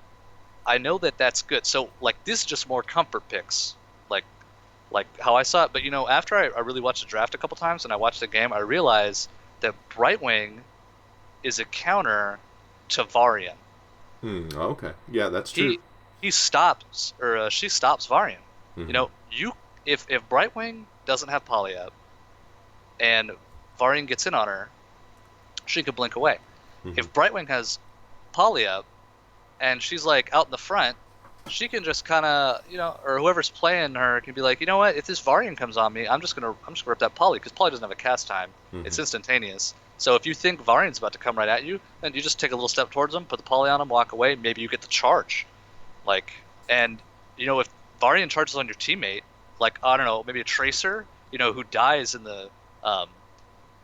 I know that that's good. So like this is just more comfort picks, like how I saw it. But you know, after I really watched the draft a couple times and I watched the game, I realized that Brightwing is a counter to Varian. Okay. Yeah, that's true. She stops Varian. You know, if Brightwing doesn't have poly up and Varian gets in on her, she could blink away. If Brightwing has poly up and she's like out in the front, she can just kind of, you know, or whoever's playing her can be like, you know what, if this Varian comes on me, I'm just gonna rip that poly, because poly doesn't have a cast time. It's instantaneous. So if you think Varian's about to come right at you, then you just take a little step towards him, put the poly on him, walk away. Maybe you get the charge, like, and you know, if Varian charges on your teammate, like, I don't know, maybe a Tracer, you know, who dies in the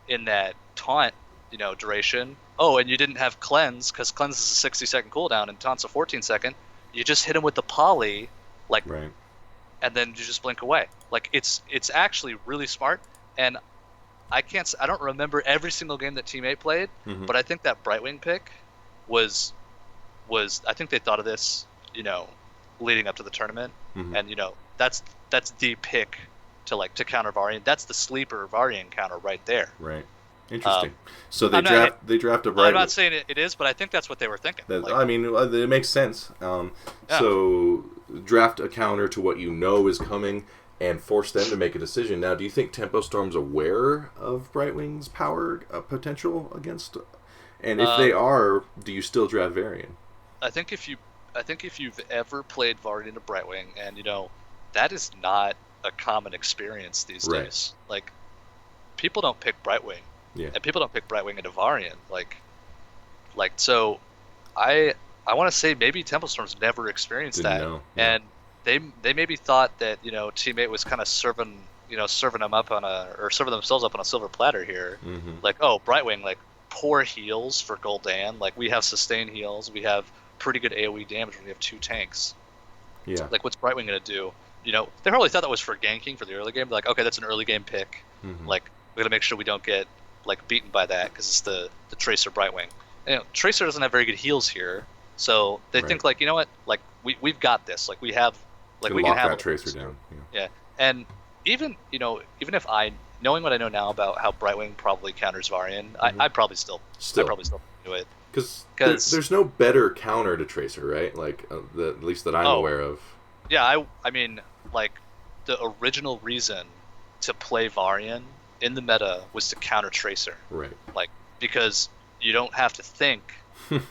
in that taunt, you know, duration. Oh, and you didn't have cleanse, because cleanse is a 60-second cooldown and taunt's a 14-second. You just hit him with the poly, like, right. And then you just blink away. Like it's actually really smart. And I don't remember every single game that Team 8 played, but I think that Brightwing pick was I think they thought of this, you know, leading up to the tournament, and you know that's the pick to counter Varian. That's the sleeper Varian counter right there. Right. Interesting. So they draft a Brightwing. I'm not saying it is, but I think that's what they were thinking. I mean, it makes sense. So draft a counter to what you know is coming and force them to make a decision. Now, do you think Tempo Storm's aware of Brightwing's power potential against? And if they are, do you still draft Varian? I think if you've ever played Varian to Brightwing, and you know that is not a common experience these days. Like people don't pick Brightwing. Yeah. And people don't pick Brightwing into Varian. Like so I want to say maybe Temple Storm's never experienced Didn't that. know. And they maybe thought that, you know, teammate was kind of serving them up serving themselves up on a silver platter here. Like, oh, Brightwing, like poor heals for Gul'dan. Like we have sustain heals, we have pretty good AoE damage when we have 2 tanks. Yeah. Like what's Brightwing gonna do? You know, they probably thought that was for ganking for the early game. They're like, okay, that's an early game pick. Like we gotta make sure we don't get like beaten by that, because it's the Tracer Brightwing. You know, Tracer doesn't have very good heals here, so they think like, you know what, like we've got this. Like we have, like we can have that Tracer down. Yeah, and even if knowing what I know now about how Brightwing probably counters Varian, I'd probably still do it. Because there's no better counter to Tracer, right? Like at least that I'm aware of. Yeah, I mean, like the original reason to play Varian in the meta was to counter Tracer. Right. Like, because you don't have to think.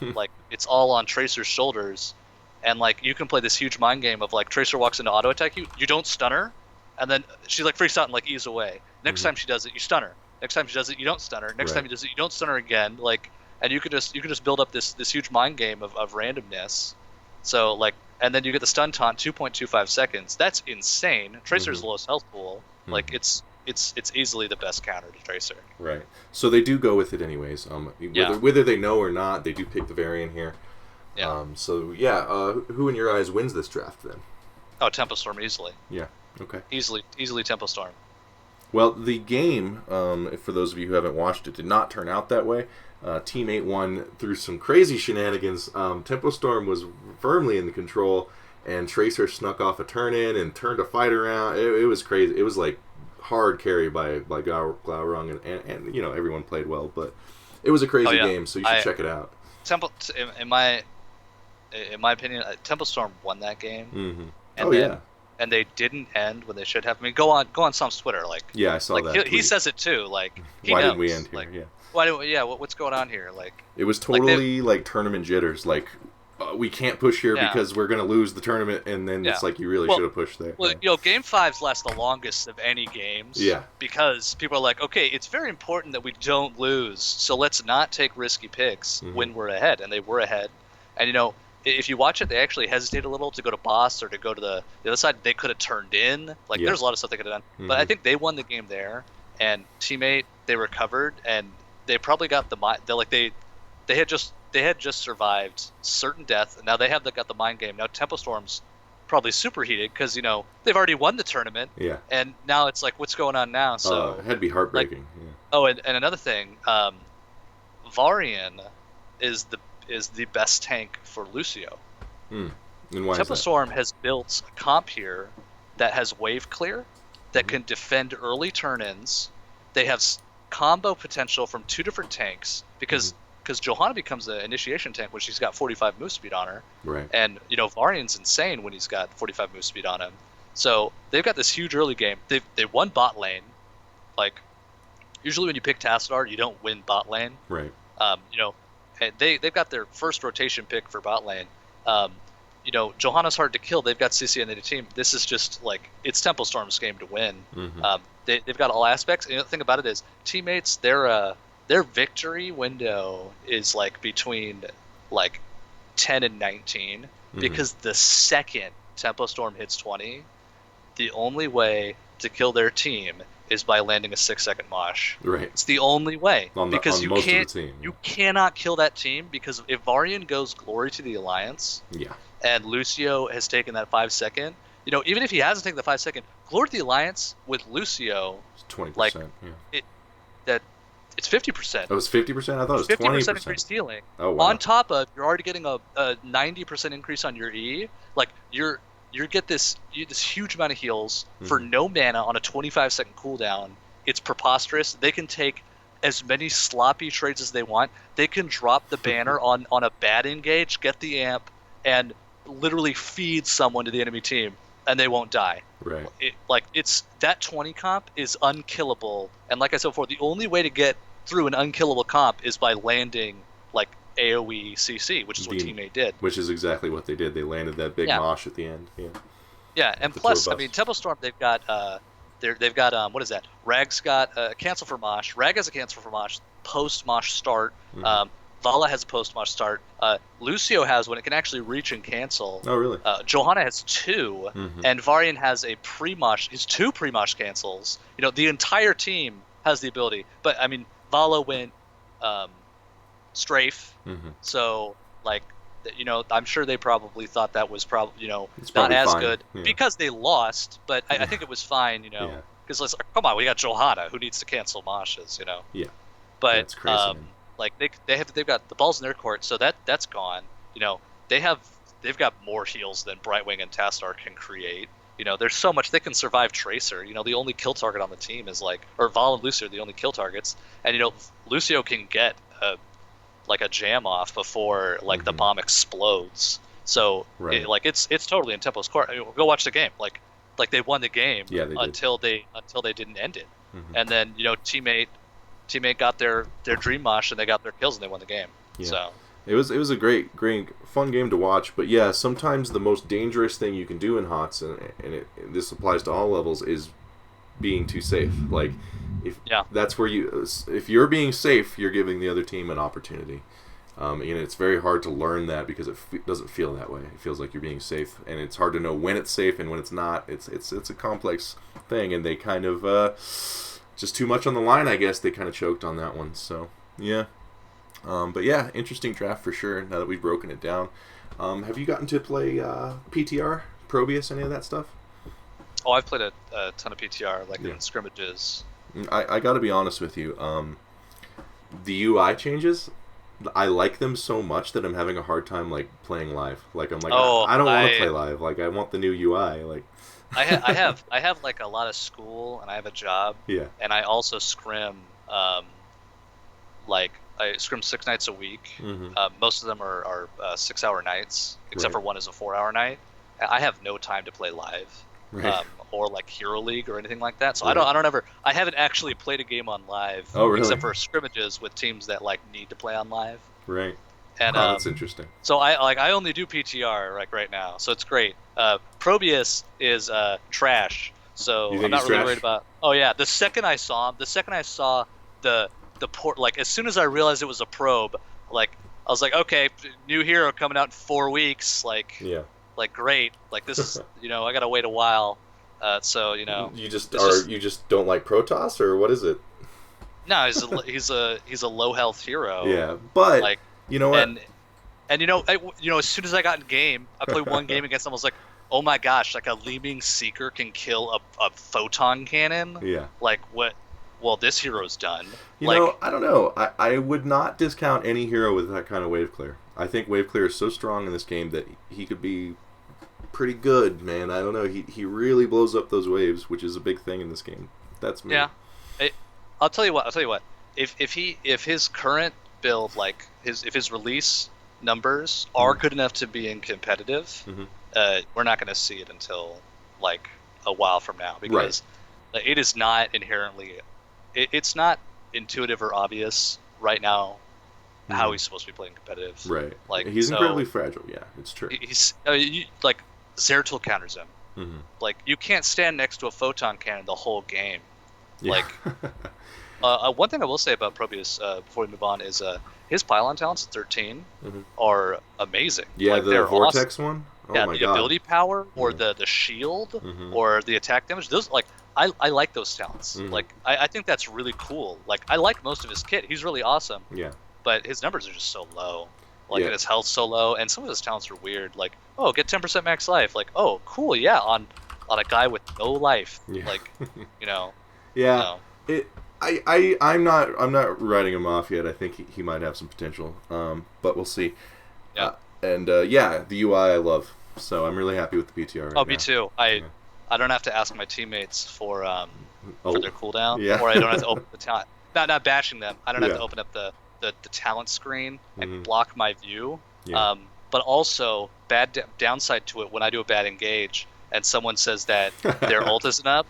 Like, it's all on Tracer's shoulders. And, like, you can play this huge mind game of, like, Tracer walks into auto attack you don't stun her, and then she, like, freaks out and, like, ease away. Next time she does it, you stun her. Next time she does it, you don't stun her. Next time she does it, you don't stun her again. Like, and you could just build up this huge mind game of randomness. So, like, and then you get the stun taunt 2.25 seconds. That's insane. Tracer's lowest health pool. Like, it's easily the best counter to Tracer. Right. So they do go with it anyways. Whether they know or not, they do pick the Varian here. Yeah. Who in your eyes wins this draft then? Oh, Tempo Storm easily. Yeah. Okay. Easily Tempo Storm. Well, the game, for those of you who haven't watched it, did not turn out that way. Team 8 won through some crazy shenanigans. Tempo Storm was firmly in the control, and Tracer snuck off a turn-in and turned a fight around. It was crazy. It was like hard carry by Glaurung, and everyone played well, but it was a crazy game, so you should check it out. Temple, in my opinion, Temple Storm won that game. Mm-hmm. And they didn't end when they should have. I mean, go on Sam's Twitter, I saw that. He says it too. Like, why knows. Didn't we end here? What's going on here? Like, it was totally like tournament jitters. Like, we can't push here because we're gonna lose the tournament, and then it's like you really should have pushed there. Well, Game 5s last the longest of any games. Yeah. Because people are like, okay, it's very important that we don't lose, so let's not take risky picks when we're ahead, and they were ahead, and if you watch it, they actually hesitate a little to go to boss or to go to the other side. They could have turned in. Like, there's a lot of stuff they could have done. But I think they won the game there. And Teammate, they recovered, and they probably got they had just survived certain death. And now they got the mind game. Now Tempo Storm's probably superheated because they've already won the tournament. Yeah. And now it's like, what's going on now? So it had to be heartbreaking. Oh, and another thing, Varian is the best tank for Lucio. And why Tempo Storm has built a comp here that has wave clear, that can defend early turn-ins. They have combo potential from two different tanks because Johanna becomes an initiation tank when she's got 45 move speed on her. Right. And Varian's insane when he's got 45 move speed on him. So they've got this huge early game. They won bot lane. Like, usually when you pick Tassadar, you don't win bot lane. Right. They've got their first rotation pick for bot lane. Johanna's hard to kill. They've got CC on the team. This is just like, it's Tempo Storm's game to win. They've got all aspects. And the thing about it is, teammates, their victory window is like between like 10 and 19 because the second Tempo Storm hits 20, the only way to kill their team is by landing a 6-second mosh. Right. It's the only way. Because you you cannot kill that team, because if Varian goes glory to the Alliance, and Lucio has taken that 5-second, even if he hasn't taken the 5-second, glory to the Alliance with Lucio, it's 20%. Like, it's 50%. It was 50%? I thought it was 20%. 50% increased healing. Oh, wow. On top of, you're already getting a 90% increase on your E. Like, you get this huge amount of heals for no mana on a 25-second cooldown. It's preposterous. They can take as many sloppy trades as they want. They can drop the banner on a bad engage, get the amp, and literally feed someone to the enemy team, and they won't die. Right. That 20 comp is unkillable. And like I said before, the only way to get through an unkillable comp is by landing like AoE CC, which is what Teammate did. Which is exactly what they did. They landed that big mosh at the end. Yeah, and plus, I mean, Tempo Storm, they've got what is that? Rag's got a cancel for mosh. Rag has a cancel for mosh post mosh start. Vala has a post mosh start. Lucio has one. It can actually reach and cancel. Oh, really? Johanna has 2, and Varian has a pre-mosh. He's 2 pre-mosh cancels. The entire team has the ability. But I mean, Vala went strafe. So like, I'm sure they probably thought that was probably not as fine. Good because they lost. But I think it was fine. Because come on, we got Johanna who needs to cancel moshes. Yeah. But that's crazy. Like they've got the balls in their court, so that's gone. They've got more heals than Brightwing and Tastar can create. There's so much they can survive Tracer. The only kill target on the team is Val and Lucio are the only kill targets, and Lucio can get a jam off before the bomb explodes. So it's totally in Tempo's court. Go watch the game. Like they won the game until they didn't end it, and then teammate got their dream mosh and they got their kills and they won the game. So it was a great fun game to watch. But sometimes the most dangerous thing you can do in HotS, and this applies to all levels, is being too safe. Like that's where if you're being safe, you're giving the other team an opportunity. It's very hard to learn that because it doesn't feel that way. It feels like you're being safe, and it's hard to know when it's safe and when it's not. It's a complex thing, and they kind of just too much on the line, I guess. They kind of choked on that one. So but interesting draft for sure. Now that we've broken it down, have you gotten to play PTR, Probius, any of that stuff? Oh, I've played a ton of PTR, like Yeah. in scrimmages. I got to be honest with you. The UI changes, I like them so much that I'm having a hard time like playing live. Like I'm like Oh, I don't want to play live. Like I want the new UI. Like I have like a lot of school, and I have a job, yeah. and I also scrim. Like I scrim 6 nights a week. Mm-hmm. Most of them are 6 hour nights, except Right. for one is a 4 hour night. I have no time to play live, Right. or like Hero League or anything like that. So Right. I haven't actually played a game on live, Oh really? except for scrimmages with teams that like need to play on live. Right. And Oh, that's interesting. so I only do PTR like right now, so it's great. Probius is trash, so You I'm think not he's really trash? worried about. Oh yeah, the second I saw the port, like as soon as I realized it was a probe, like I was like, okay, new hero coming out in 4 weeks, Yeah. like great, like this is I gotta wait a while, so You just it's just you just don't like Protoss or what is it? no, he's a low health hero, Yeah, but like you know what? and as soon as I got in game, I played one game against him. I was like, oh my gosh, like a Leaping Seeker can kill a photon cannon. Yeah. Like what? Well, this hero's done. I don't know. I would not discount any hero with that kind of wave clear. I think wave clear is so strong in this game that he could be pretty good, man. I don't know. He really blows up those waves, which is a big thing in this game. That's me. Yeah. I'll tell you what. If his current build, like if his release numbers are good enough to be in competitive, Mm-hmm. We're not going to see it until like a while from now, because it is not inherently, it's not intuitive or obvious right now how he's supposed to be playing competitive. Right. Like he's incredibly fragile. Yeah, it's true. He's like Zeratul counters him. Mm-hmm. Like you can't stand next to a photon cannon the whole game. Yeah. Like one thing I will say about Probius before we move on is his pylon talents at 13 are amazing. Yeah, like, the vortex awesome. one. Oh yeah, my the god. ability power or the shield or the attack damage. Those I like those talents. Like I think that's really cool. Like I like most of his kit. He's really awesome. Yeah. But his numbers are just so low. Like and his health so low, and some of his talents are weird. Like get 10% max life. Like cool, yeah, on a guy with no life. Yeah. Like Yeah. I'm not writing him off yet. I think he might have some potential. But we'll see. Yeah. The UI I love. So I'm really happy with the PTR right now. Me too. I don't have to ask my teammates for their cooldown, Yeah. or I don't have to open the talent. Not bashing them. I don't have Yeah. to open up the talent screen and Mhm. block my view. Yeah. But also downside to it, when I do a bad engage and someone says that their ult isn't up,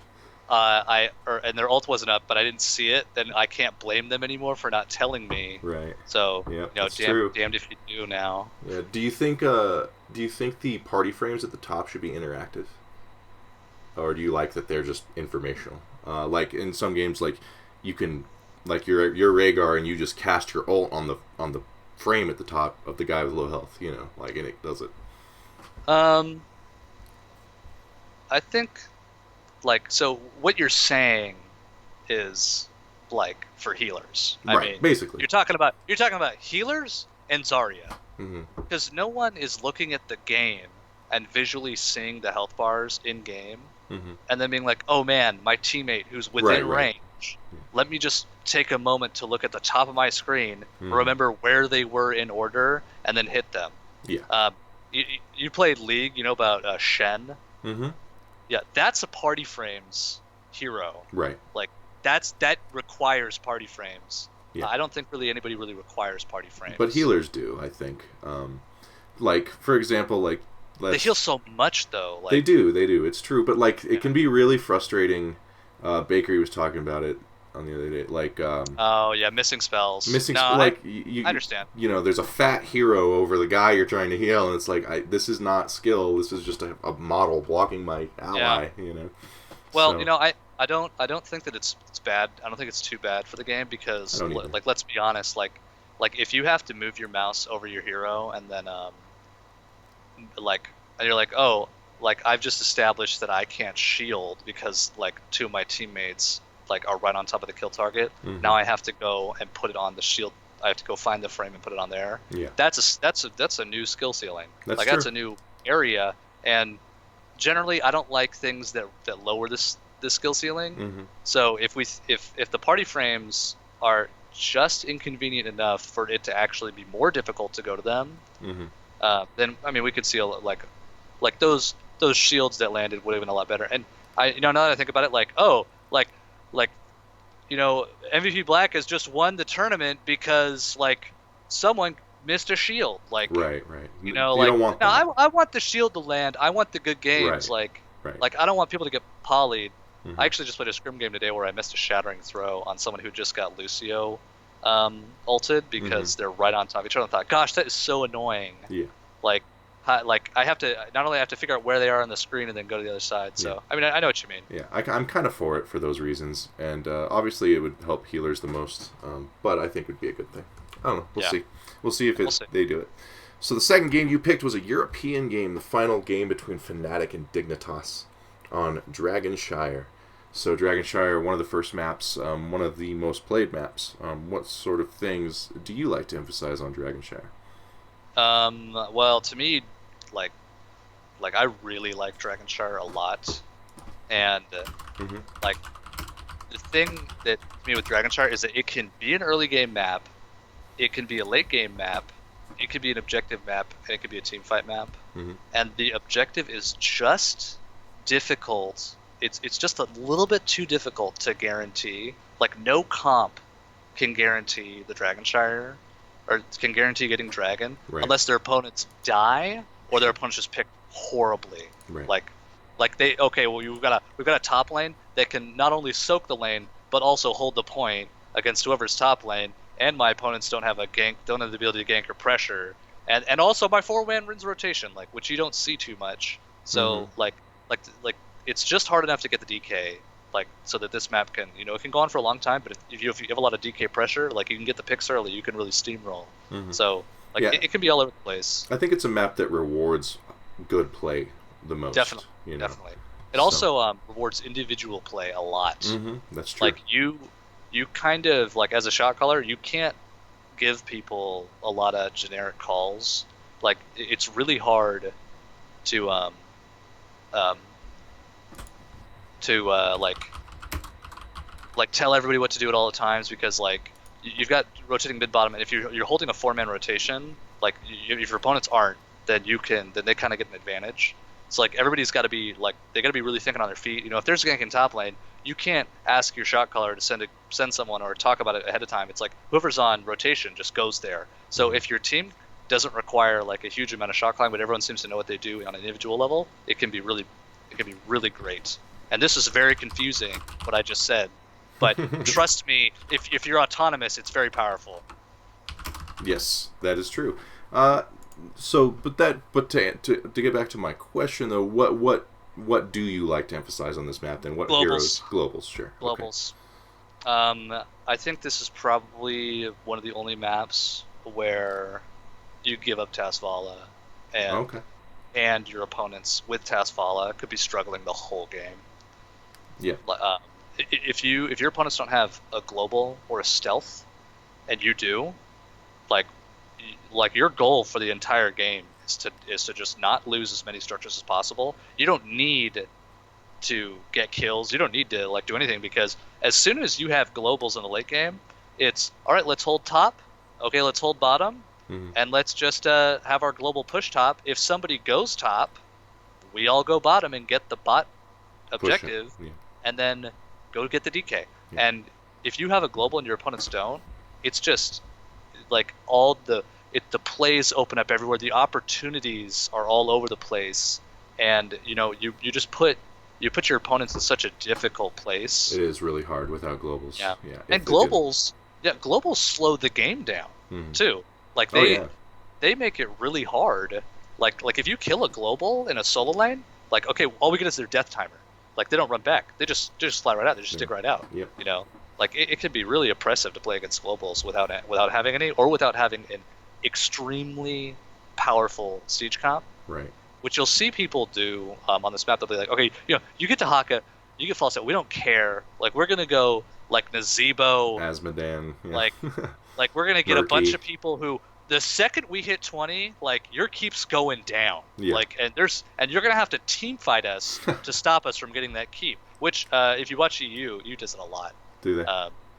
and their ult wasn't up, but I didn't see it, then I can't blame them anymore for not telling me. Right. So Yeah, that's true. damned if you do now. Yeah. Do you think the party frames at the top should be interactive, or do you like that they're just informational? Like in some games, like you can, like you're Rhaegar and you just cast your ult on the frame at the top of the guy with low health. Like and it does it. I think, like, so what you're saying is like for healers. I mean, basically. you're talking about healers and Zarya, Mm-hmm. because no one is looking at the game and visually seeing the health bars in game Mm-hmm. and then being like, oh man, my teammate who's within Right. range. Let me just take a moment to look at the top of my screen, Mhm. remember where they were in order, and then hit them. Yeah. You played League, you know about Shen? Mm-hmm. Yeah, that's a party frames hero. Right. Like that requires party frames. Yeah. I don't think really anybody really requires party frames. But healers do, I think. Like for example, like they heal so much though. Like, they do. It's true, but like it can be really frustrating. Bakery was talking about it on the other day. Like oh yeah, missing spells. like I understand. There's a fat hero over the guy you're trying to heal, and it's like this is not skill. This is just a model blocking my ally. Yeah. Well, So, I don't think that it's bad. I don't think it's too bad for the game because I don't either. like let's be honest, like if you have to move your mouse over your hero and then and you're like, oh, like I've just established that I can't shield because like two of my teammates like are right on top of the kill target. Mhm. Now I have to go and put it on the shield. I have to go find the frame and put it on there. Yeah. That's a new skill ceiling. That's like true. that's a new area, and generally I don't like things that lower the skill ceiling. Mm-hmm. So if the party frames are just inconvenient enough for it to actually be more difficult to go to them, Mm-hmm. then I mean we could see like those shields that landed would have been a lot better. And now that I think about it, like MVP Black has just won the tournament because like someone missed a shield. Like Right, right. You like don't want now that. I want the shield to land. I want the good games. Right, Like right. I don't want people to get polyed. I Mm-hmm. actually just played a scrim game today where I missed a shattering throw on someone who just got Lucio ulted Mm-hmm. because they're right on top of each other. I thought, gosh, that is so annoying. Yeah, Like, like I have to not only have to figure out where they are on the screen and then go to the other side. yeah. So I mean, I know what you mean. Yeah, I'm kind of for it for those reasons, and obviously it would help healers the most, but I think it would be a good thing. I don't know. We'll Yeah, see. We'll see if we'll see. they do it. So the second game you picked was a European game, the final game between Fnatic and Dignitas on Dragonshire. So Dragonshire, one of the first maps, one of the most played maps. What sort of things do you like to emphasize on Dragonshire? Well, to me, like I really like Dragonshire a lot, and Mm-hmm. like the thing that to me with Dragonshire is that it can be an early game map, it can be a late game map, it can be an objective map, and it can be a team fight map. Mm-hmm. And the objective is just difficult. It's just a little bit too difficult to guarantee. Like no comp can guarantee the Dragonshire, or can guarantee getting Dragon, Right. unless their opponents die or their opponents just pick horribly. Right. Like they okay, well we've got a top lane that can not only soak the lane but also hold the point against whoever's top lane, and my opponents don't have the ability to gank or pressure, and also my 4-man wins rotation, like which you don't see too much. So Mm-hmm. like it's just hard enough to get the DK, like so that this map can it can go on for a long time. But if you have a lot of DK pressure, like you can get the picks early, you can really steamroll. Mm-hmm. So like Yeah, it can be all over the place. I think it's a map that rewards good play the most. Definitely, You know. definitely. It So. also rewards individual play a lot. Mm-hmm. That's true. Like you kind of like as a shot caller, you can't give people a lot of generic calls. Like it's really hard to um to like tell everybody what to do at all the times, because like you've got rotating mid bottom, and if you're holding a 4-man rotation, like if your opponents aren't, then they kind of get an advantage. So like everybody's got to be like they got to be really thinking on their feet. If there's a gank in top lane, you can't ask your shot caller to send someone or talk about it ahead of time. It's like whoever's on rotation just goes there. So if your team doesn't require like a huge amount of shot calling, but everyone seems to know what they do on an individual level, it can be really great. And this is very confusing what I just said, but trust me, if you're autonomous, it's very powerful. Yes, that is true. But to get back to my question though, what do you like to emphasize on this map then? What heroes? Globals. Globals, sure. Okay. Globals. I think this is probably one of the only maps where you give up Tasvala, and Okay. and your opponents with Tasvala could be struggling the whole game. Yeah. If your opponents don't have a global or a stealth, and you do, like your goal for the entire game is to just not lose as many structures as possible. You don't need to get kills. You don't need to like do anything, because as soon as you have globals in the late game, it's all right. Let's hold top. Okay, let's hold bottom, Mm-hmm. and let's just have our global push top. If somebody goes top, we all go bottom and get the bot objective, Yeah. and then go get the DK. Yeah. And if you have a global and your opponents don't, it's just like the plays open up everywhere. The opportunities are all over the place, and you just put your opponents in such a difficult place. It is really hard without globals. Yeah. Yeah. And globals slow the game down Mm-hmm. too. Like Oh yeah. they make it really hard. Like if you kill a global in a solo lane, like okay, all we get is their death timer. Like they don't run back. They just fly right out. They just stick right out. Yep. Like it can be really oppressive to play against globals without having any, or without having an extremely powerful siege comp, Right. which you'll see people do on this map. They'll be like, okay, you get to Haka, you get Falsetto, we don't care. Like we're gonna go like Nazebo, Asmodan. Yeah. like we're gonna get a bunch Murky. of people who the second we hit 20, like your keep's going down. Yeah. Like, and you're gonna have to team fight us to stop us from getting that keep. Which, if you watch EU does it a lot. Do they?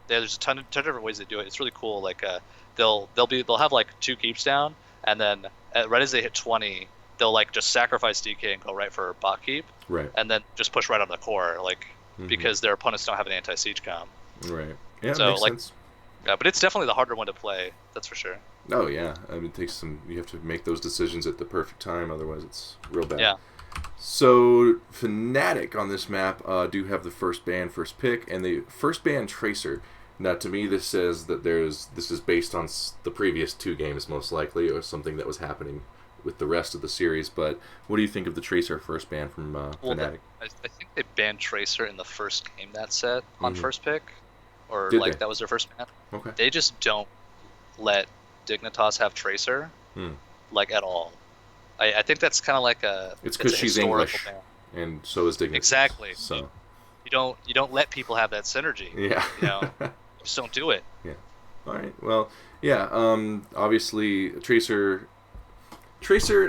There's a ton of different ways they do it. It's really cool. Like, they'll have like 2 keeps down, and then right as they hit 20, they'll like just sacrifice DK and go right for bot keep. Right. And then just push right on the core, like Mm-hmm. because their opponents don't have an anti-siege comp. Right. Yeah, So, makes like- sense. Yeah, but it's definitely the harder one to play. That's for sure. Oh yeah, I mean, it takes some. You have to make those decisions at the perfect time, otherwise it's real bad. Yeah. So Fnatic on this map do have the first ban, first pick, and the first ban Tracer. Now, to me, this says that this is based on the previous 2 games, most likely, or something that was happening with the rest of the series. But what do you think of the Tracer first ban from Fnatic? I think they banned Tracer in the first game that set on Mhm. first pick, or Did like they? that was their first ban. Okay. They just don't let Dignitas have Tracer, Hmm. like at all. I think that's kind of like It's because a she's historical English, ban. and so is Dignitas. Exactly. So You don't let people have that synergy. yeah. You know, you just don't do it. All right. Well, yeah. Obviously, Tracer.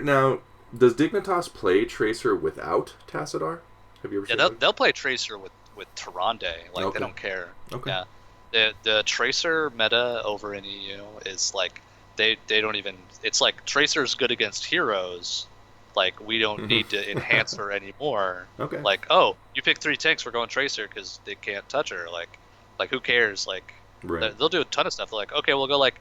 Now, does Dignitas play Tracer without Tassadar? Have you ever Yeah, seen they'll play Tracer with Tyrande. Like Okay. they don't care. Okay. Yeah. The Tracer meta over in EU is like they don't even. It's like Tracer's good against heroes. Like we don't Mhm. need to enhance her anymore. Okay. Like, oh, you pick 3 tanks, we're going Tracer because they can't touch her. Like who cares? Like Right. they'll do a ton of stuff. They're like, okay, we'll go like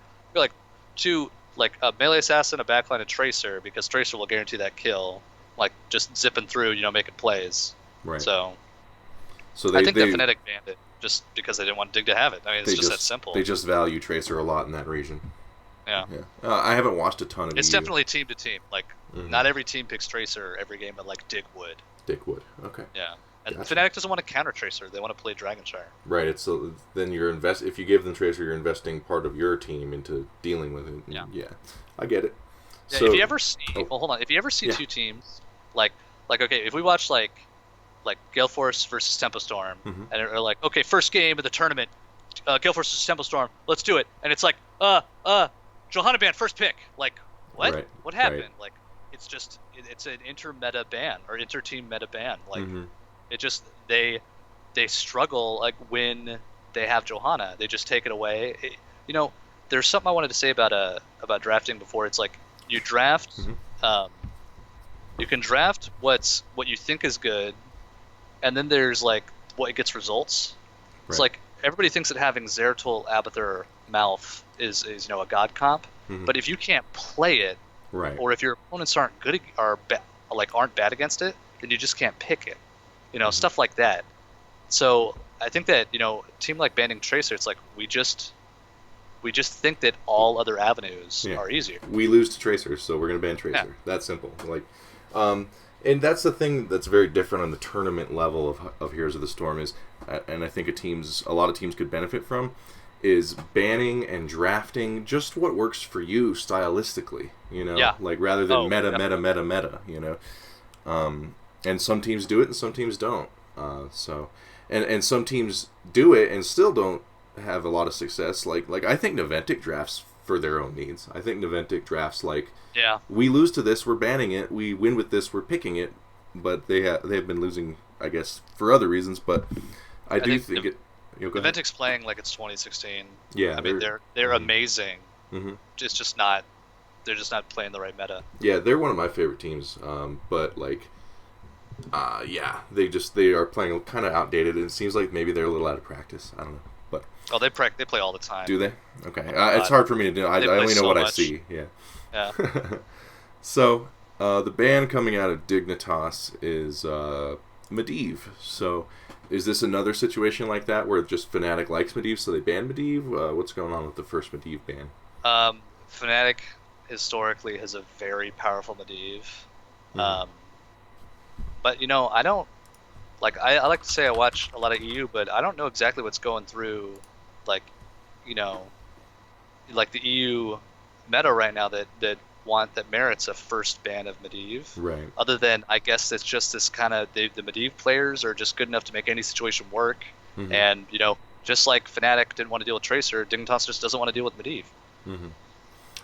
2 like a melee assassin, a backline, and Tracer because Tracer will guarantee that kill. Like just zipping through, making plays. Right. So So I think that Fnatic banned it just because they didn't want Dig to have it. I mean, it's they just that simple. They just value Tracer a lot in that region. Yeah. Yeah. I haven't watched a ton of It's EU. definitely team to team. Like Mhm. not every team picks Tracer every game, but like Dig would. Dickwood. Okay. Yeah. And Gotcha. Fnatic doesn't want to counter Tracer. They want to play Dragonshire. Right. It's then you're if you give them Tracer, you're investing part of your team into dealing with it. Yeah. Yeah. I get it. Yeah, So, if you ever see, oh. well, hold on. If you ever see Yeah. 2 teams, like okay, if we watch like Gale Force versus Tempo Storm, Mhm. and they're like, okay, first game of the tournament, Gale Force versus Tempo Storm, let's do it, and it's like, Johanna ban first pick, like, what? Right, What happened? right. Like, it's just it's an inter-meta ban or inter-team meta ban. Like, Mhm. it just they struggle like when they have Johanna, they just take it away. There's something I wanted to say about drafting before. It's like you draft. Mhm. You can draft what you think is good, and then there's like what gets results. It's Right. like everybody thinks that having Zeratul, Abathur, Malf is a god comp, Mhm. but if you can't play it, Right. or if your opponents aren't good aren't bad against it, then you just can't pick it. Mhm. Stuff like that. So I think that a team like banning Tracer, it's like we just think that all other avenues Yeah. are easier. We lose to Tracer, so we're gonna ban Tracer. Yeah. That simple. Like, and that's the thing that's very different on the tournament level of Heroes of the Storm is, and I think a lot of teams could benefit from, is banning and drafting just what works for you stylistically. Yeah. Like rather than Oh, meta. definitely. And some teams do it and some teams don't. And some teams do it and still don't have a lot of success. Like I think Naventic drafts for their own needs. I think Naventic drafts like, Yeah. we lose to this, we're banning it. We win with this, we're picking it. But they have been losing, I guess, for other reasons. But I do think it. Go ahead. Naventic's playing like it's 2016. Yeah, I mean they're amazing. hmm It's just not. They're just not playing the right meta. Yeah, they're one of my favorite teams. But like, yeah, they are playing kind of outdated, and it seems like maybe they're a little out of practice. I don't know, but Oh, they play all the time. do they? Okay, it's hard for me to do. I They play only know so what I much. see. Yeah. Yeah. So the ban coming out of Dignitas is Medivh. So is this another situation like that where just Fnatic likes Medivh, so they ban Medivh? What's going on with the first Medivh ban? Fnatic historically has a very powerful Medivh. Mhm. But I don't I like to say I watch a lot of EU, but I don't know exactly what's going through like like the EU meta right now that merits a first ban of Medivh. Right. Other than I guess it's just this kind of the Medivh players are just good enough to make any situation work, Mhm. and just like Fnatic didn't want to deal with Tracer, Dignitas just doesn't want to deal with Medivh. Mm-hmm.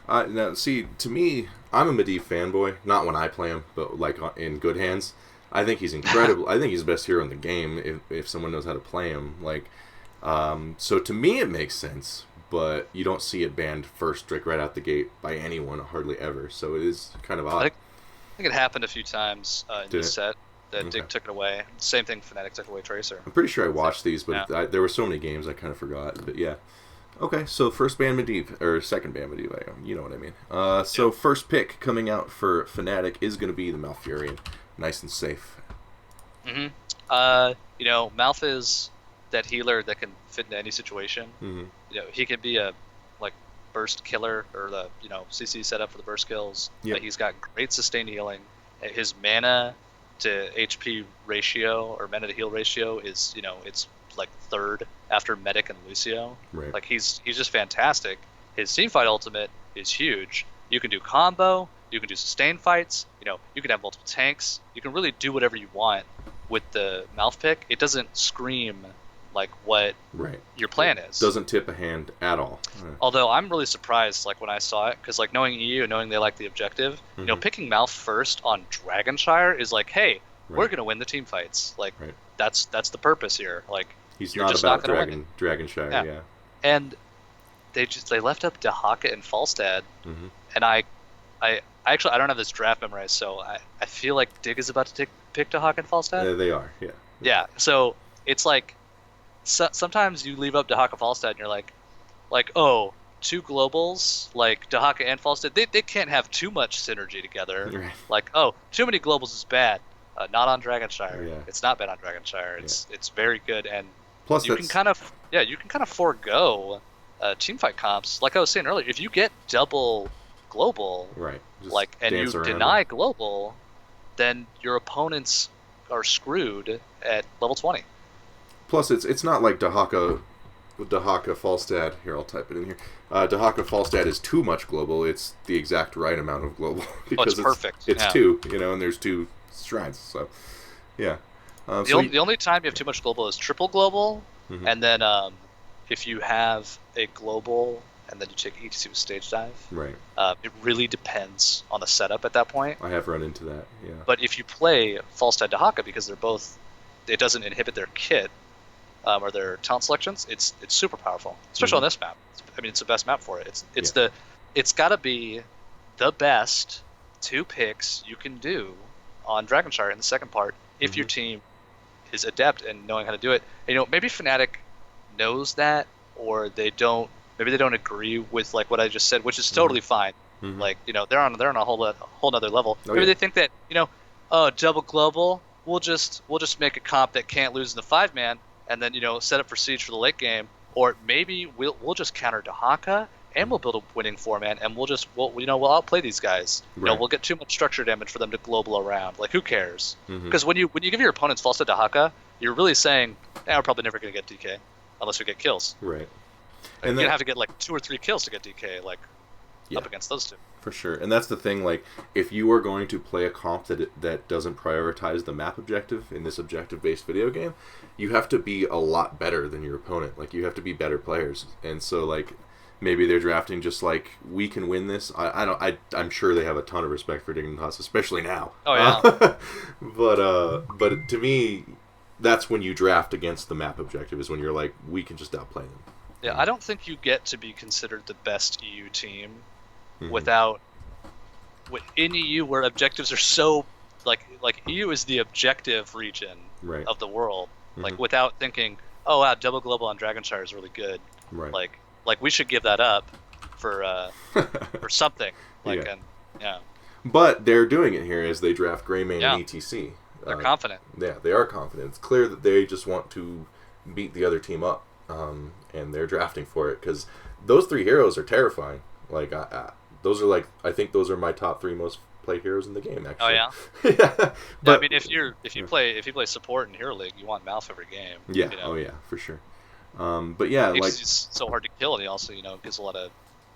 Now, see, to me, I'm a Medivh fanboy. Not when I play him, but like in good hands. I think he's incredible. I think he's the best hero in the game if someone knows how to play him. Like, so to me, it makes sense. But you don't see it banned first strike right out the gate by anyone, hardly ever. So it is kind of odd. I think it happened a few times in this set that Dig took it away. Same thing, Fnatic took away Tracer. I'm pretty sure I watched these, but there were so many games I kind of forgot. But yeah. Okay, so first ban Medivh, or second ban Medivh, you know what I mean. So first pick coming out for Fnatic is going to be the Malfurion. Nice and safe. Mm-hmm. Malf is that healer that can fit into any situation. Mm-hmm. He can be a burst killer, or the CC setup for the burst kills. Yep. He's got great sustained healing. His mana to HP ratio, or mana to heal ratio, is it's like third after Medic and Lucio. Right. Like he's just fantastic. His teamfight ultimate is huge. You can do combo. You can do sustained fights. You can have multiple tanks. You can really do whatever you want with the Malf pick. It doesn't scream like what your plan is. Doesn't tip a hand at all. Although I'm really surprised, when I saw it, because knowing EU and knowing they like the objective, picking Malf first on Dragonshire is like, hey, we're gonna win the team fights. That's the purpose here. He's you're not just about not gonna win Dragonshire. Yeah. And they left up Dahaka and Falstad, and I actually I don't have this draft memorized, so I feel like Dig is about to pick Dahaka and Falstad. Yeah, they are. Yeah. Yeah. So it's sometimes you leave up Dahaka Falstad and you're like, oh, two globals, like Dahaka and Falstad, they can't have too much synergy together. Right. Oh, too many globals is bad. Not on Dragonshire. Yeah. It's not bad on Dragonshire. It's very good, and plus you can kind of forego teamfight comps. Like I was saying earlier, if you get double global, and you deny global, then your opponents are screwed at level 20. Plus, it's not like Dahaka Falstad. Here, I'll type it in here. Dahaka Falstad is too much global. It's the exact right amount of global. Because it's perfect. It's two, and there's two shrines. So, yeah. The only time you have too much global is triple global, and then if you have a global and then you take ETC with stage dive. Right. It really depends on the setup at that point. I have run into that. Yeah. But if you play Falstad Dahaka, because it doesn't inhibit their kit. Or their talent selections, it's super powerful, especially on this map. It's the best map for it. It's got to be the best two picks you can do on Dragonshire in the second part if your team is adept and knowing how to do it. And, maybe Fnatic knows that, or they don't. Maybe they don't agree with what I just said, which is totally fine. They're on a whole nother level. Maybe they think that double global, we'll just make a comp that can't lose in the 5-man. And then set up for siege for the late game, or maybe we'll just counter Dahaka and we'll build a winning 4-man, and we'll outplay these guys. We'll get too much structure damage for them to global around. Who cares? Because when you give your opponents Falstad Dahaka, you're really saying, we're probably never going to get DK unless we get kills. Right. And you're gonna have to get 2 or 3 kills to get DK up against those two. For sure. And that's the thing, if you are going to play a comp that doesn't prioritize the map objective in this objective-based video game, you have to be a lot better than your opponent. You have to be better players. And so, maybe they're drafting just we can win this. I'm sure they have a ton of respect for Dignitas, especially now. Oh, yeah. But to me, that's when you draft against the map objective, is when you're we can just outplay them. Yeah, I don't think you get to be considered the best EU team without in EU, where objectives are so EU is the objective region of the world. Without thinking, oh wow, double global on Dragonshire is really good. Right. We should give that up for something. But they're doing it here as they draft Greymane and ETC. They're confident. Yeah, they are confident. It's clear that they just want to beat the other team up, and they're drafting for it, because those 3 heroes are terrifying. Those are I think those are my top 3 most played heroes in the game. Actually. Oh yeah. Yeah. But if you play support in Hero League, you want Malf every game. Yeah. Oh yeah, for sure. But yeah, he's so hard to kill, and he also gives a lot of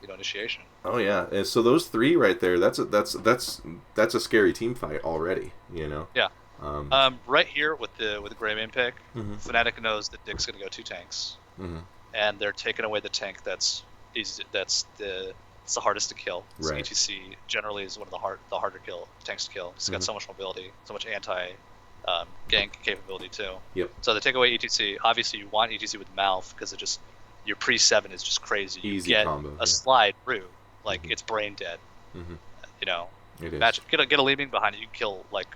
initiation. Oh yeah, and so those 3 right there, that's a scary team fight already. Yeah. Right here with the Greymane pick, Fnatic knows that Dick's gonna go 2 tanks, and they're taking away the tank that's the It's the hardest to kill. So Right. ETC generally is one of the harder tanks to kill. It's got so much mobility, so much anti gank capability too. Yep. So they take away ETC. Obviously, you want ETC with Mouth because it just your pre-7 is just crazy. You Easy get combo, a slide through, like it's brain dead. Mm-hmm. You know, It is. imagine get a Leeming behind it, you can kill like,